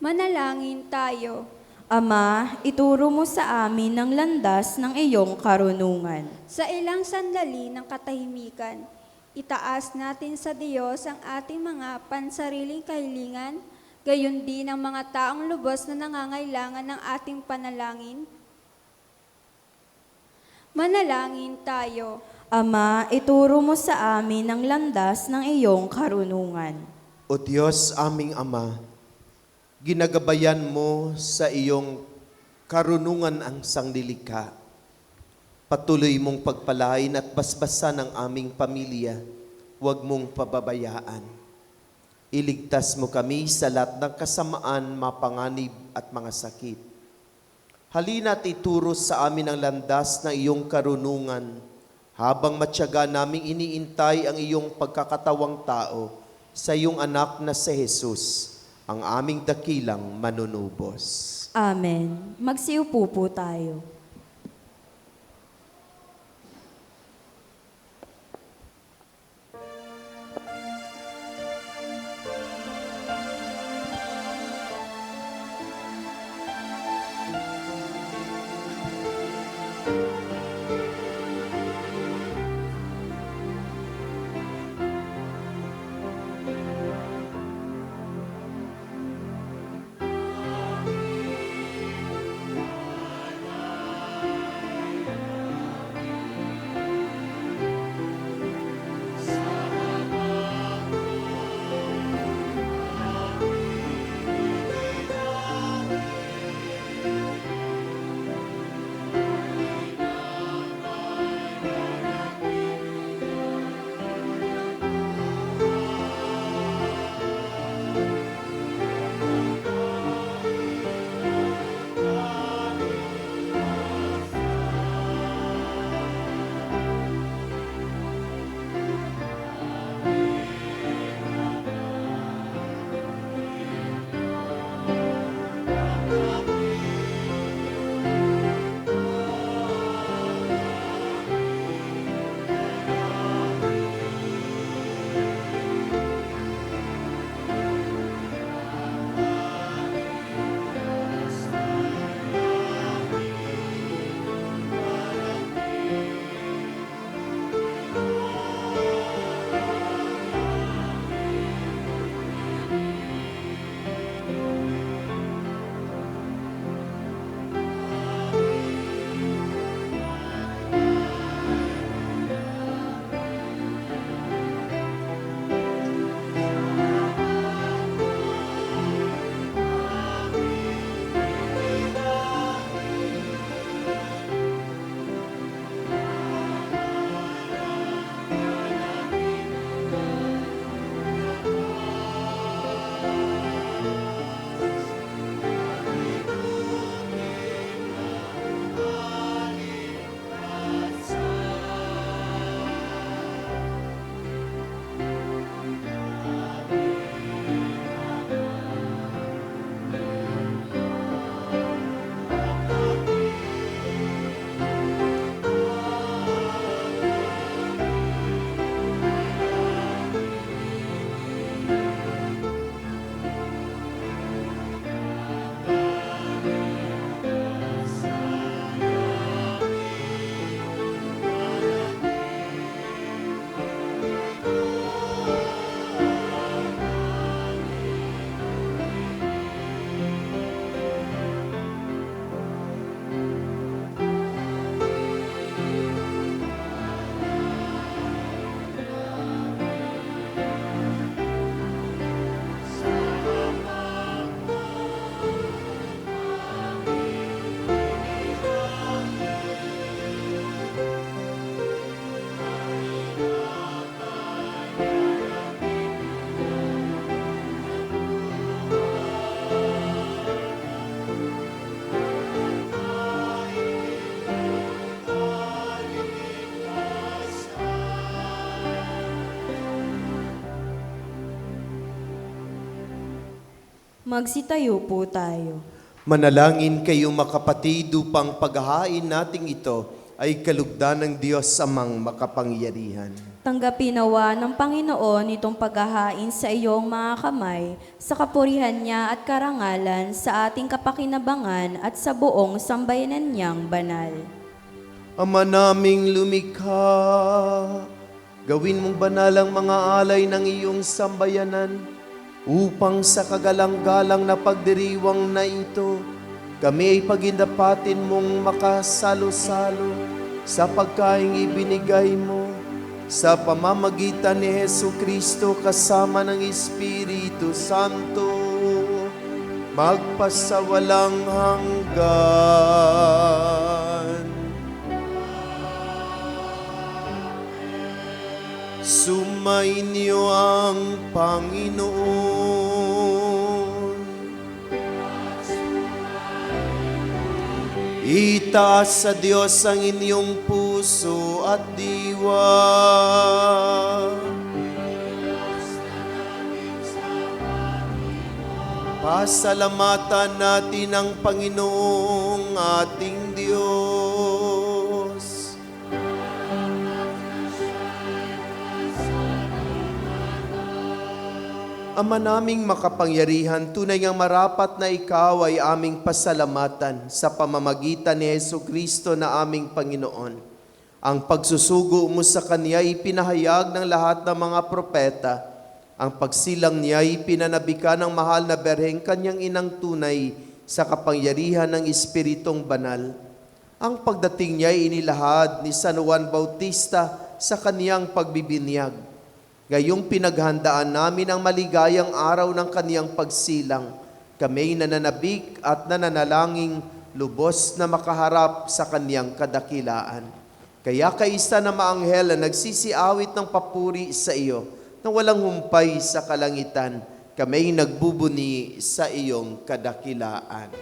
Speaker 5: Manalangin tayo.
Speaker 1: Ama, ituro mo sa amin ng landas ng iyong karunungan.
Speaker 5: Sa ilang sandali ng katahimikan, itaas natin sa Diyos ang ating mga pansariling kahilingan, gayon din ang mga taong lubos na nangangailangan ng ating panalangin. Manalangin tayo.
Speaker 1: Ama, ituro mo sa amin ng landas ng iyong karunungan.
Speaker 2: O Diyos aming Ama, ginagabayan mo sa iyong karunungan ang sanglilikha. Patuloy mong pagpalain at basbasan ang aming pamilya. Huwag mong pababayaan. Iligtas mo kami sa lahat ng kasamaan, mapanganib at mga sakit. Halina't ituro sa amin ang landas ng iyong karunungan habang matyaga naming iniintay ang iyong pagkakatawang tao sa iyong anak na si Jesus, ang aming dakilang manunubos.
Speaker 1: Amen. Magsiupo po tayo. Magsitayo po tayo.
Speaker 2: Manalangin kayo makapatid upang paghahain nating ito ay kalugdan ng Diyos amang makapangyarihan.
Speaker 1: Tanggapin nawa ng Panginoon itong paghahain sa iyong mga kamay, sa kapurihan niya at karangalan, sa ating kapakinabangan at sa buong sambayanan niyang banal.
Speaker 2: Ama naming lumikha, gawin mong banal ang mga alay ng iyong sambayanan, upang sa kagalang-galang na pagdiriwang na ito, kami ay pagindapatin mong makasalo-salo sa pagkaing ibinigay mo sa pamamagitan ni Hesu Kristo kasama ng Espiritu Santo, magpasawalang hanggan. Sumainyo ang Panginoon. Itaas sa Diyos ang inyong puso at diwa. Pasalamatan natin ang Panginoong ating Diyos. Ama naming makapangyarihan, tunay ngang marapat na ikaw ay aming pasalamatan sa pamamagitan ni Hesu Kristo na aming Panginoon. Ang pagsusugo mo sa Kanya ay pinahayag ng lahat ng mga propeta. Ang pagsilang niya ay pinanabika ng mahal na berheng Kanyang inang tunay sa kapangyarihan ng Espiritong Banal. Ang pagdating niya ay inilahad ni San Juan Bautista sa kaniyang pagbibinyag. Gayong pinaghandaan namin ang maligayang araw ng kaniyang pagsilang. Kami nananabik at nananalangin lubos na makaharap sa kaniyang kadakilaan. Kaya kaisa na maanghel na nagsisiawit ng papuri sa iyo, na walang humpay sa kalangitan, kami nagbubuni sa iyong kadakilaan.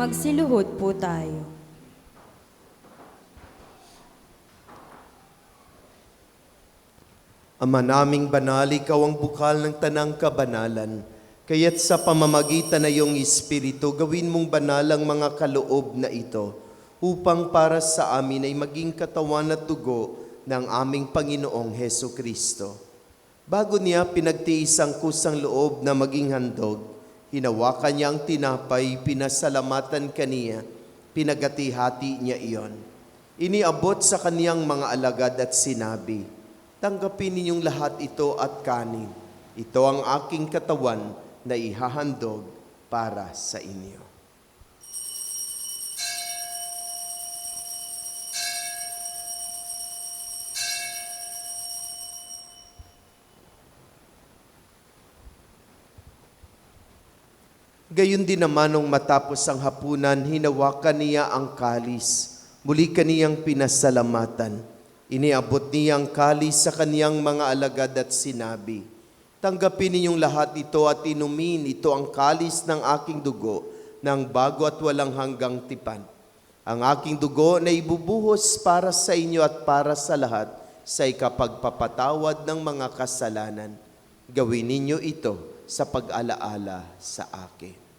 Speaker 1: Magsiluhod po tayo.
Speaker 2: Ama naming banal, ikaw ang bukal ng tanang kabanalan. Kaya't sa pamamagitan na iyong Espiritu, gawin mong banal ang mga kaloob na ito, upang para sa amin ay maging katawan at dugo ng aming Panginoong Hesu Kristo. Bago niya pinagtiis ang kusang loob na maging handog, hinawakan niya ang tinapay, pinasalamatan kaniya, pinagati-hati niya iyon. Iniabot sa kaniyang mga alagad at sinabi, "Tanggapin ninyong lahat ito at kanin. Ito ang aking katawan na ihahandog para sa inyo." Gayon din naman nung matapos ang hapunan, hinawakan niya ang kalis. Muli kaniyang pinasalamatan. Iniabot niya ang kalis sa kaniyang mga alagad at sinabi, "Tanggapin ninyong lahat ito at inumin. Ito ang kalis ng aking dugo ng bago at walang hanggang tipan. Ang aking dugo na ibubuhos para sa inyo at para sa lahat sa ikapagpapatawad ng mga kasalanan. Gawin ninyo ito sa pag-alaala sa akin.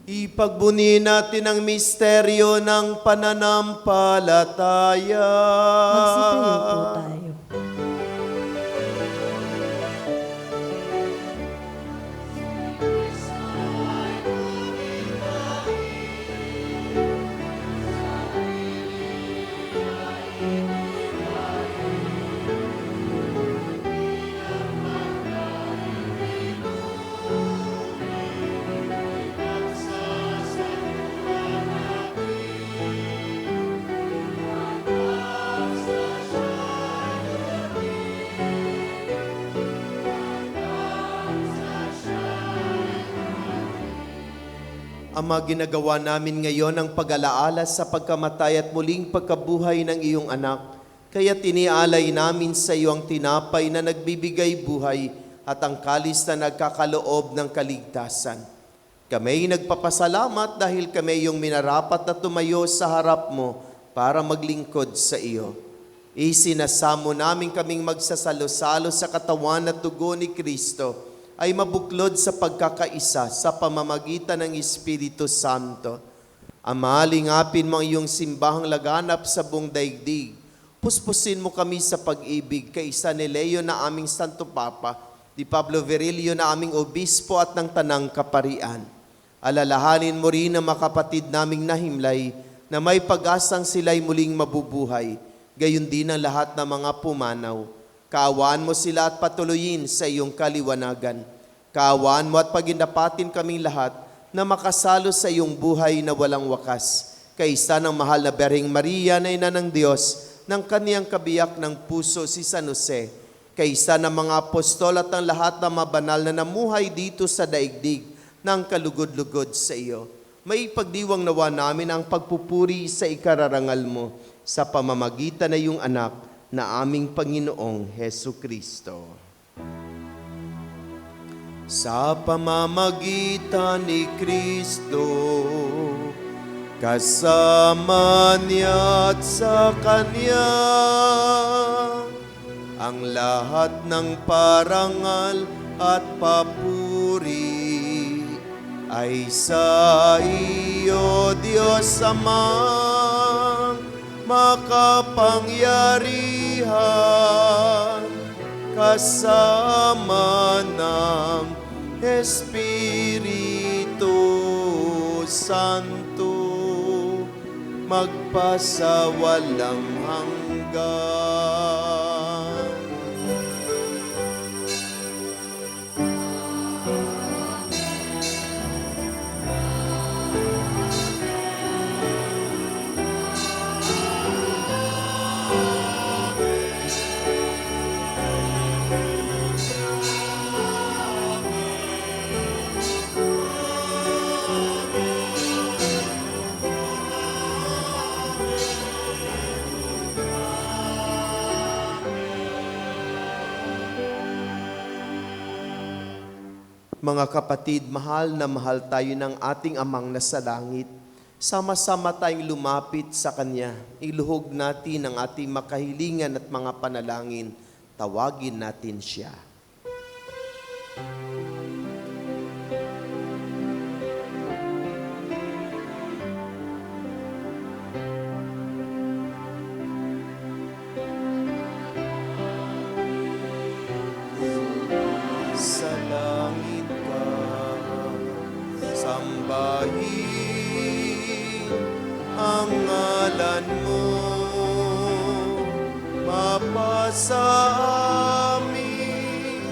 Speaker 2: Ipagbuni natin ang misteryo ng pananampalataya.
Speaker 1: Magsitayo po tayo.
Speaker 2: Ama, ginagawa namin ngayon ang pag-alaala sa pagkamatay at muling pagkabuhay ng iyong anak. Kaya tinialay namin sa iyo ang tinapay na nagbibigay buhay at ang kalis na nagkakaloob ng kaligtasan. Kami nagpapasalamat dahil kami yung minarapat na tumayo sa harap mo para maglingkod sa iyo. Isinasamo namin kaming magsasalo-salo sa katawan at dugo ni Kristo ay mabuklod sa pagkakaisa sa pamamagitan ng Espiritu Santo. Ama, lingapin mo ang iyong simbahang laganap sa buong daigdig. Puspusin mo kami sa pag-ibig kay San Leo na aming Santo Papa, di Pablo Virilio na aming Obispo at ng Tanang Kaparian. Alalahanin mo rin ang makapatid naming nahimlay na may pag-asang sila'y muling mabubuhay, gayon din ang lahat ng mga pumanaw. Kaawaan mo sila at patuloyin sa iyong kaliwanagan. Kaawaan mo at pagindapatin kaming lahat na makasalo sa iyong buhay na walang wakas. Kaisa ng mahal na Berheng Maria na ina ng Diyos, ng kaniyang kabiyak ng puso si San Jose. Kaisa ng mga apostol at ng lahat ng mabanal na namuhay dito sa daigdig ng kalugod-lugod sa iyo. May pagdiwang nawa namin ang pagpupuri sa ikararangal mo sa pamamagitan na iyong anak na aming Panginoong Hesu Kristo. Sa pamamagitan ni Kristo, kasama niya at sa Kanya, ang lahat ng parangal at papuri ay sa iyo, Diyos Amang makapangyarihan, kasama ng Espiritu Santo, magpasawalang hanggan. Mga kapatid, mahal na mahal tayo ng ating Amang nasa langit. Sama-sama tayong lumapit sa Kanya. Iluhog natin ang ating makahilingan at mga panalangin. Tawagin natin Siya. Sa langit ka, sambahin ang ngalan mo, mapasa amin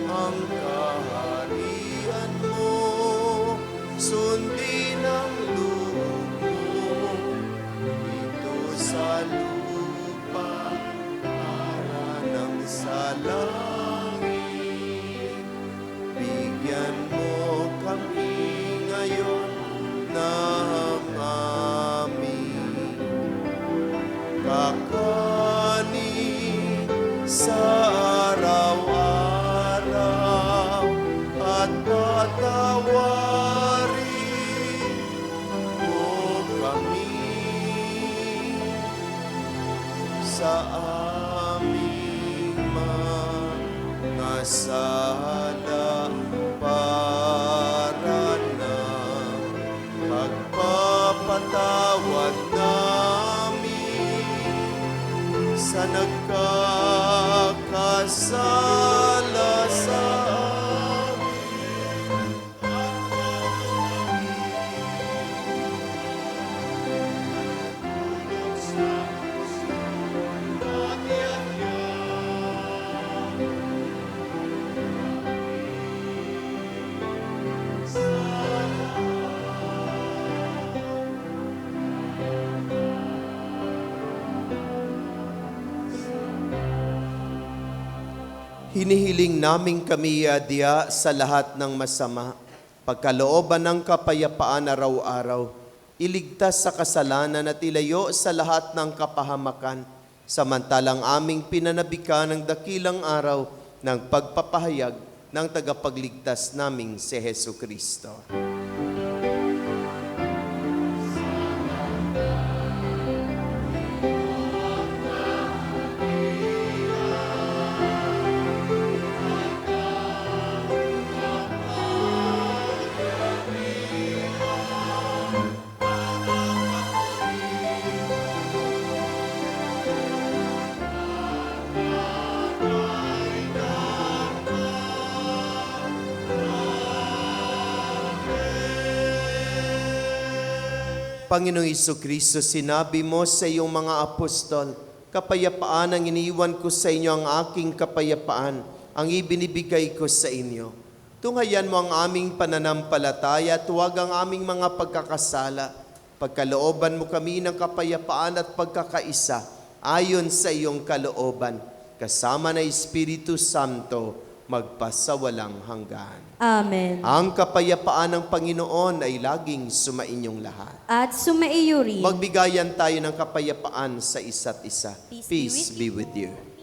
Speaker 2: ang kaharian mo, sundin ang loob mo dito sa lupa para nang sa langit. Bigyan mo kami ngayon na sala para ng pagpapatawad namin sa nagkakasala sa Hinihiling namin kami, Adya, sa lahat ng masama, pagkalooban ng kapayapaan araw-araw, iligtas sa kasalanan at ilayo sa lahat ng kapahamakan, samantalang aming pinanabikan ng dakilang araw ng pagpapahayag ng tagapagligtas naming si Hesu Kristo. Panginoong Jesucristo, sinabi mo sa iyong mga apostol, kapayapaan ang iniwan ko sa inyo, ang aking kapayapaan, ang ibinibigay ko sa inyo. Tunghayan mo ang aming pananampalataya at huwag ang aming mga pagkakasala. Pagkalooban mo kami ng kapayapaan at pagkakaisa, ayon sa iyong kalooban, kasama na Espiritu Santo, magpasawalang hanggan.
Speaker 1: Amen.
Speaker 2: Ang kapayapaan ng Panginoon ay laging sumainyong lahat.
Speaker 1: At sumaiyo rin.
Speaker 2: Magbigayan tayo ng kapayapaan sa isa't isa. Peace be with you.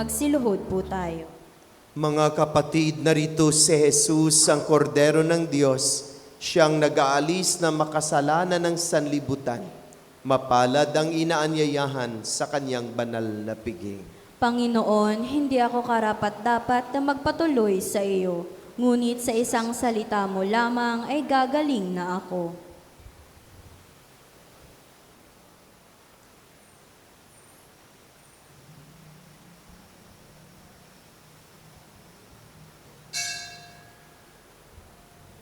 Speaker 1: Magsiluhod po tayo.
Speaker 2: Mga kapatid, narito si Jesus, ang kordero ng Diyos. Siyang nag-aalis na makasalanan ng sanlibutan. Mapalad ang inaanyayahan sa kanyang banal na piging.
Speaker 1: Panginoon, hindi ako karapat-dapat na magpatuloy sa iyo, ngunit sa isang salita mo lamang ay gagaling na ako.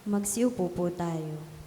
Speaker 1: Magsiupo po tayo.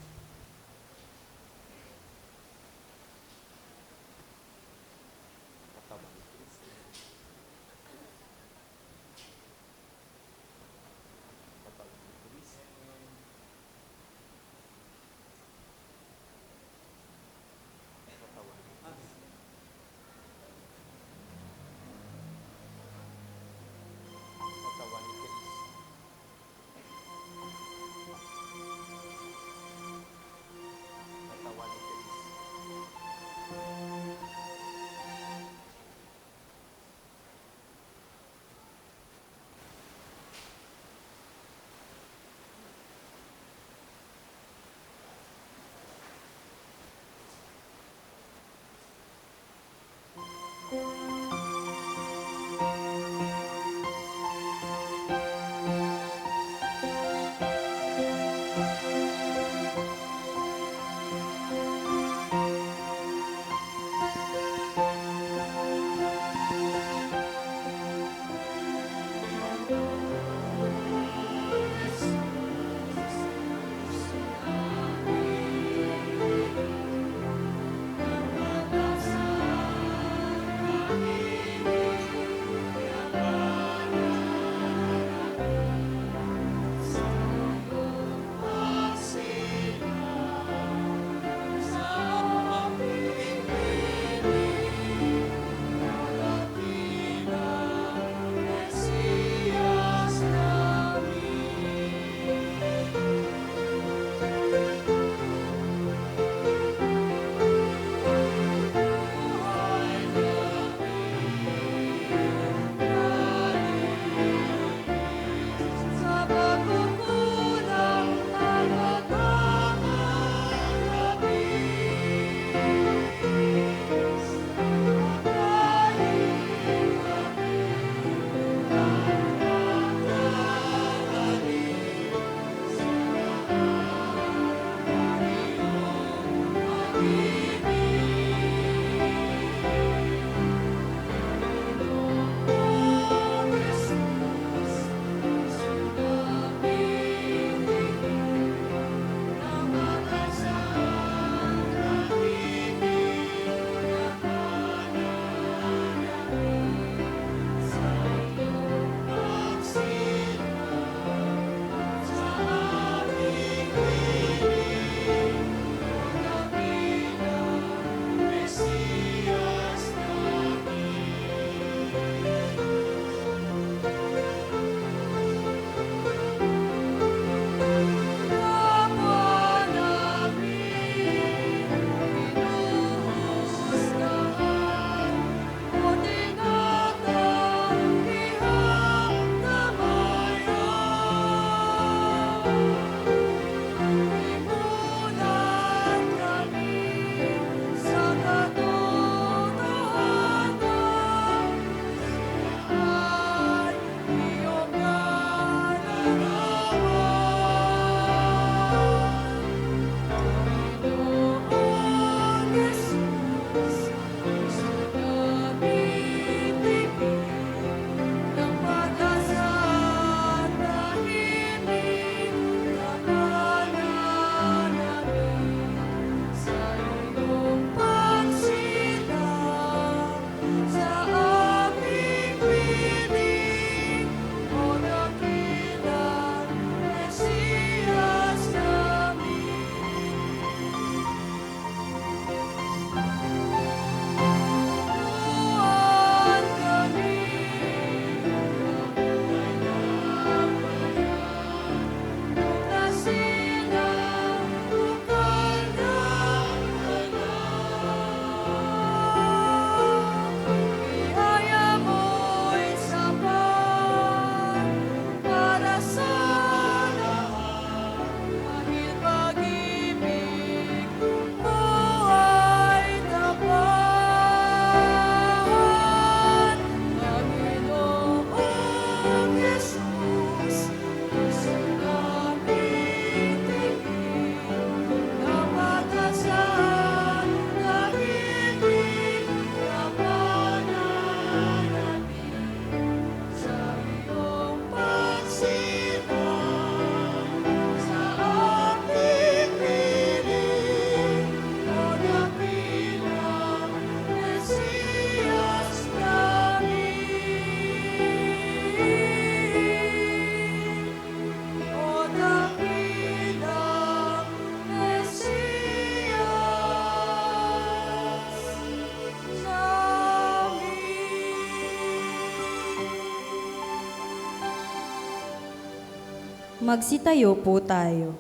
Speaker 1: Magsitayo po tayo.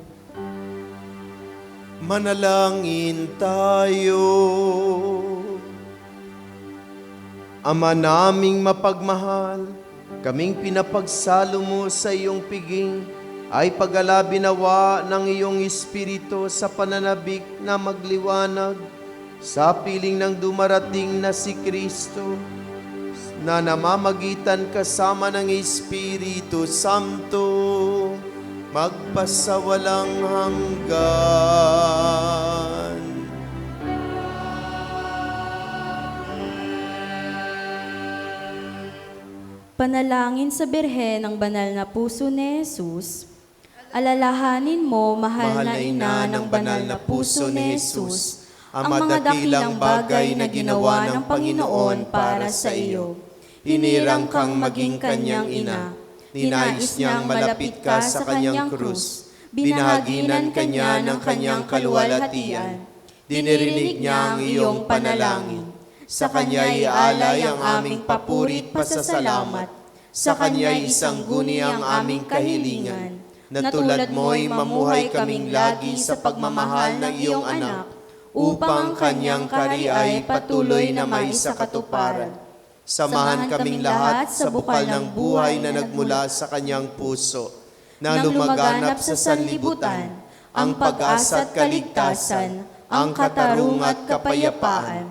Speaker 2: Manalangin tayo. Ama naming mapagmahal, kaming pinapagsalo mo sa iyong piging, ay pag-alabi nawa ng iyong Espiritu sa pananabik na magliwanag sa piling ng dumarating na si Kristo, na namamagitan kasama ng Espiritu Santo, magpasawalang hanggan.
Speaker 1: Panalangin sa Birhen ng banal na puso ni Jesus. Alalahanin mo, mahal na ina ng banal na puso ni Jesus, ang mga dakilang bagay na ginawa ng Panginoon para sa iyo. Hinirang kang maging kanyang ina. Ninais niyang malapit ka sa kanyang krus. Binahaginan kanya ng kanyang kaluwalhatian. Dinirinig niya ang iyong panalangin. Sa kanya'y alay ang aming papurit pasasalamat. Sa kanya'y isang guni ang aming kahilingan. Na tulad mo'y mamuhay kaming lagi sa pagmamahal ng iyong anak, upang ang kanyang kari ay patuloy na maisakatuparan.
Speaker 2: Samahan kaming lahat sa bukal ng buhay na nagmula sa kanyang puso, na lumaganap sa sanlibutan, ang pag-asa at kaligtasan, ang katarungan at kapayapaan.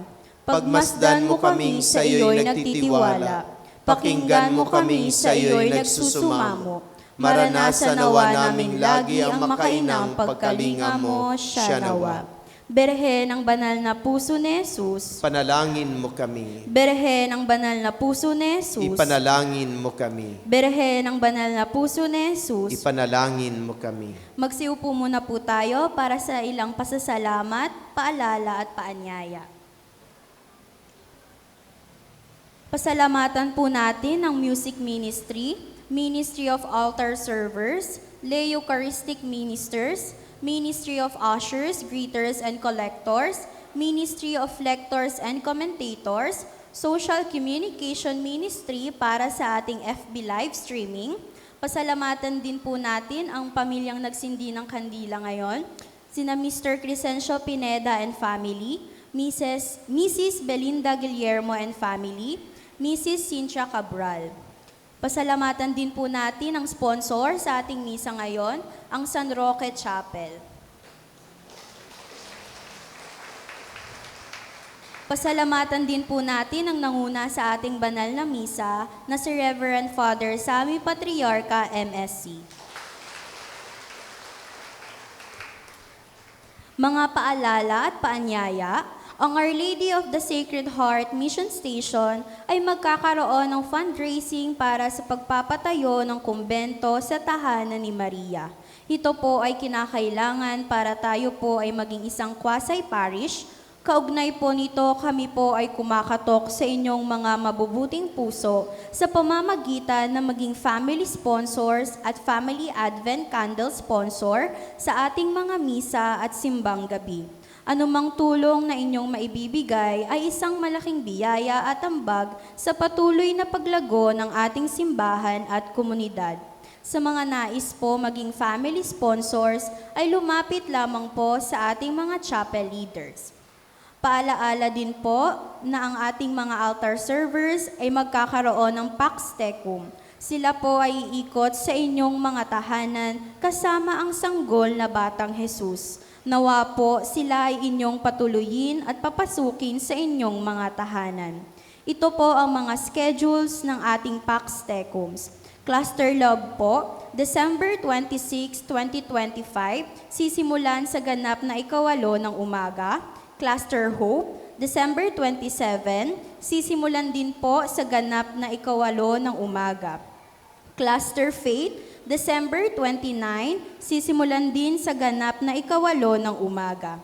Speaker 2: Pagmasdan mo kaming sa iyo'y nagtitiwala, pakinggan mo kami sa iyo'y nagsusumamo. Maranasan nawa naming lagi ang makainang pagkalinga mo, siya nawa.
Speaker 1: Birhen ng banal na puso ni Jesus.
Speaker 2: Panalangin mo kami.
Speaker 1: Birhen ng banal na puso ni Jesus.
Speaker 2: Ipanalangin mo kami.
Speaker 1: Birhen ng banal na puso ni Jesus.
Speaker 2: Ipanalangin mo kami.
Speaker 1: Magsiupo muna po tayo para sa ilang pasasalamat, paalala at paanyaya. Pasalamatan po natin ang Music Ministry, Ministry of Altar Servers, Lay Eucharistic Ministers, Ministry of Ushers, Greeters and Collectors, Ministry of Lectors and Commentators, Social Communication Ministry para sa ating FB live streaming. Pasalamatan din po natin ang pamilyang nagsindi ng kandila ngayon, sina Mr. Crescencio Pineda and family, Mrs. Belinda Guillermo and family, Mrs. Cynthia Cabral. Pasalamatan din po natin ang sponsor sa ating misa ngayon, ang San Roque Chapel. Pasalamatan din po natin ang nanguna sa ating banal na misa na si Reverend Father Sammy Patriarca, MSc. Mga paalala at paanyaya, ang Our Lady of the Sacred Heart Mission Station ay magkakaroon ng fundraising para sa pagpapatayo ng kumbento sa tahanan ni Maria. Ito po ay kinakailangan para tayo po ay maging isang quasi-parish. Kaugnay po nito, kami po ay kumakatok sa inyong mga mabubuting puso sa pamamagitan na maging family sponsors at family Advent candle sponsor sa ating mga misa at simbang gabi. Anumang tulong na inyong maibibigay ay isang malaking biyaya at ambag sa patuloy na paglago ng ating simbahan at komunidad. Sa mga nais po maging family sponsors ay lumapit lamang po sa ating mga chapel leaders. Paalaala din po na ang ating mga altar servers ay magkakaroon ng Pax Tecum. Sila po ay iikot sa inyong mga tahanan kasama ang sanggol na Batang Jesus. Nawa po sila ay inyong patuluyin at papasukin sa inyong mga tahanan. Ito po ang mga schedules ng ating Pax Tecums. Cluster Love po, December 26, 2025, sisimulan sa ganap na 8:08 ng umaga. Cluster Hope, December 27, sisimulan din po sa ganap na 8:08 ng umaga. Cluster Faith, December 29, sisimulan din sa ganap na 8:08 ng umaga.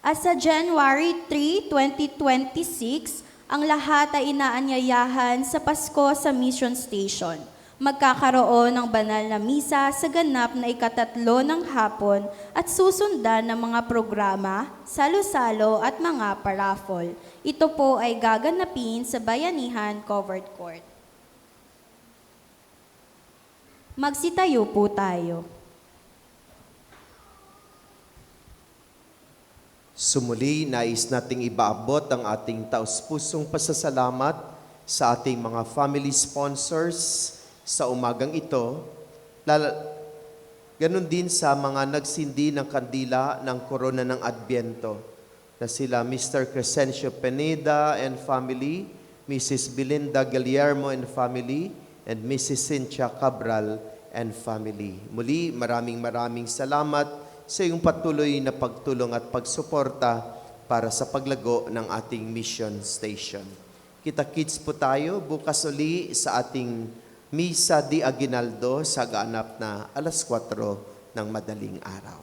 Speaker 1: At sa January 3, 2026, ang lahat ay inaanyayahan sa Pasko sa Mission Station. Magkakaroon ng banal na misa sa ganap na 3:00 ng hapon at susundan ng mga programa, salo-salo at mga paraffol. Ito po ay gaganapin sa Bayanihan Covered Court. Magsitayo po tayo.
Speaker 2: Sumuli, nais nating ibaabot ang ating taus-pusong pasasalamat sa ating mga family sponsors sa umagang ito. Ganon din sa mga nagsindi ng kandila ng Korona ng Adbyento na sila Mr. Crescencio Pineda and family, Mrs. Belinda Guillermo and family, and Mrs. Cynthia Cabral and family. Muli, maraming salamat sa iyong patuloy na pagtulong at pagsuporta para sa paglago ng ating mission station. Kita-kits po tayo bukas uli sa ating Misa di Aguinaldo sa ganap na alas 4 ng madaling araw.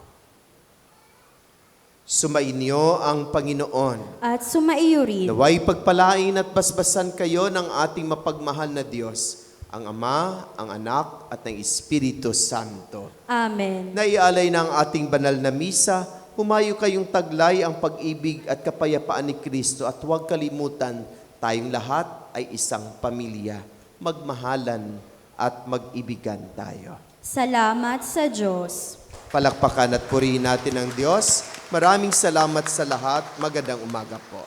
Speaker 2: Sumainyo ang Panginoon.
Speaker 1: At sumaiyo rin.
Speaker 2: Naway pagpalain at basbasan kayo ng ating mapagmahal na Diyos, ang Ama, ang Anak, at ang Espiritu Santo.
Speaker 1: Amen.
Speaker 2: Naialay ng ating banal na misa, humayo kayong taglay ang pag-ibig at kapayapaan ni Kristo at huwag kalimutan, tayong lahat ay isang pamilya. Magmahalan at mag-ibigan tayo.
Speaker 1: Salamat sa Diyos.
Speaker 2: Palakpakan at purihin natin ang Diyos. Maraming salamat sa lahat. Magandang umaga po.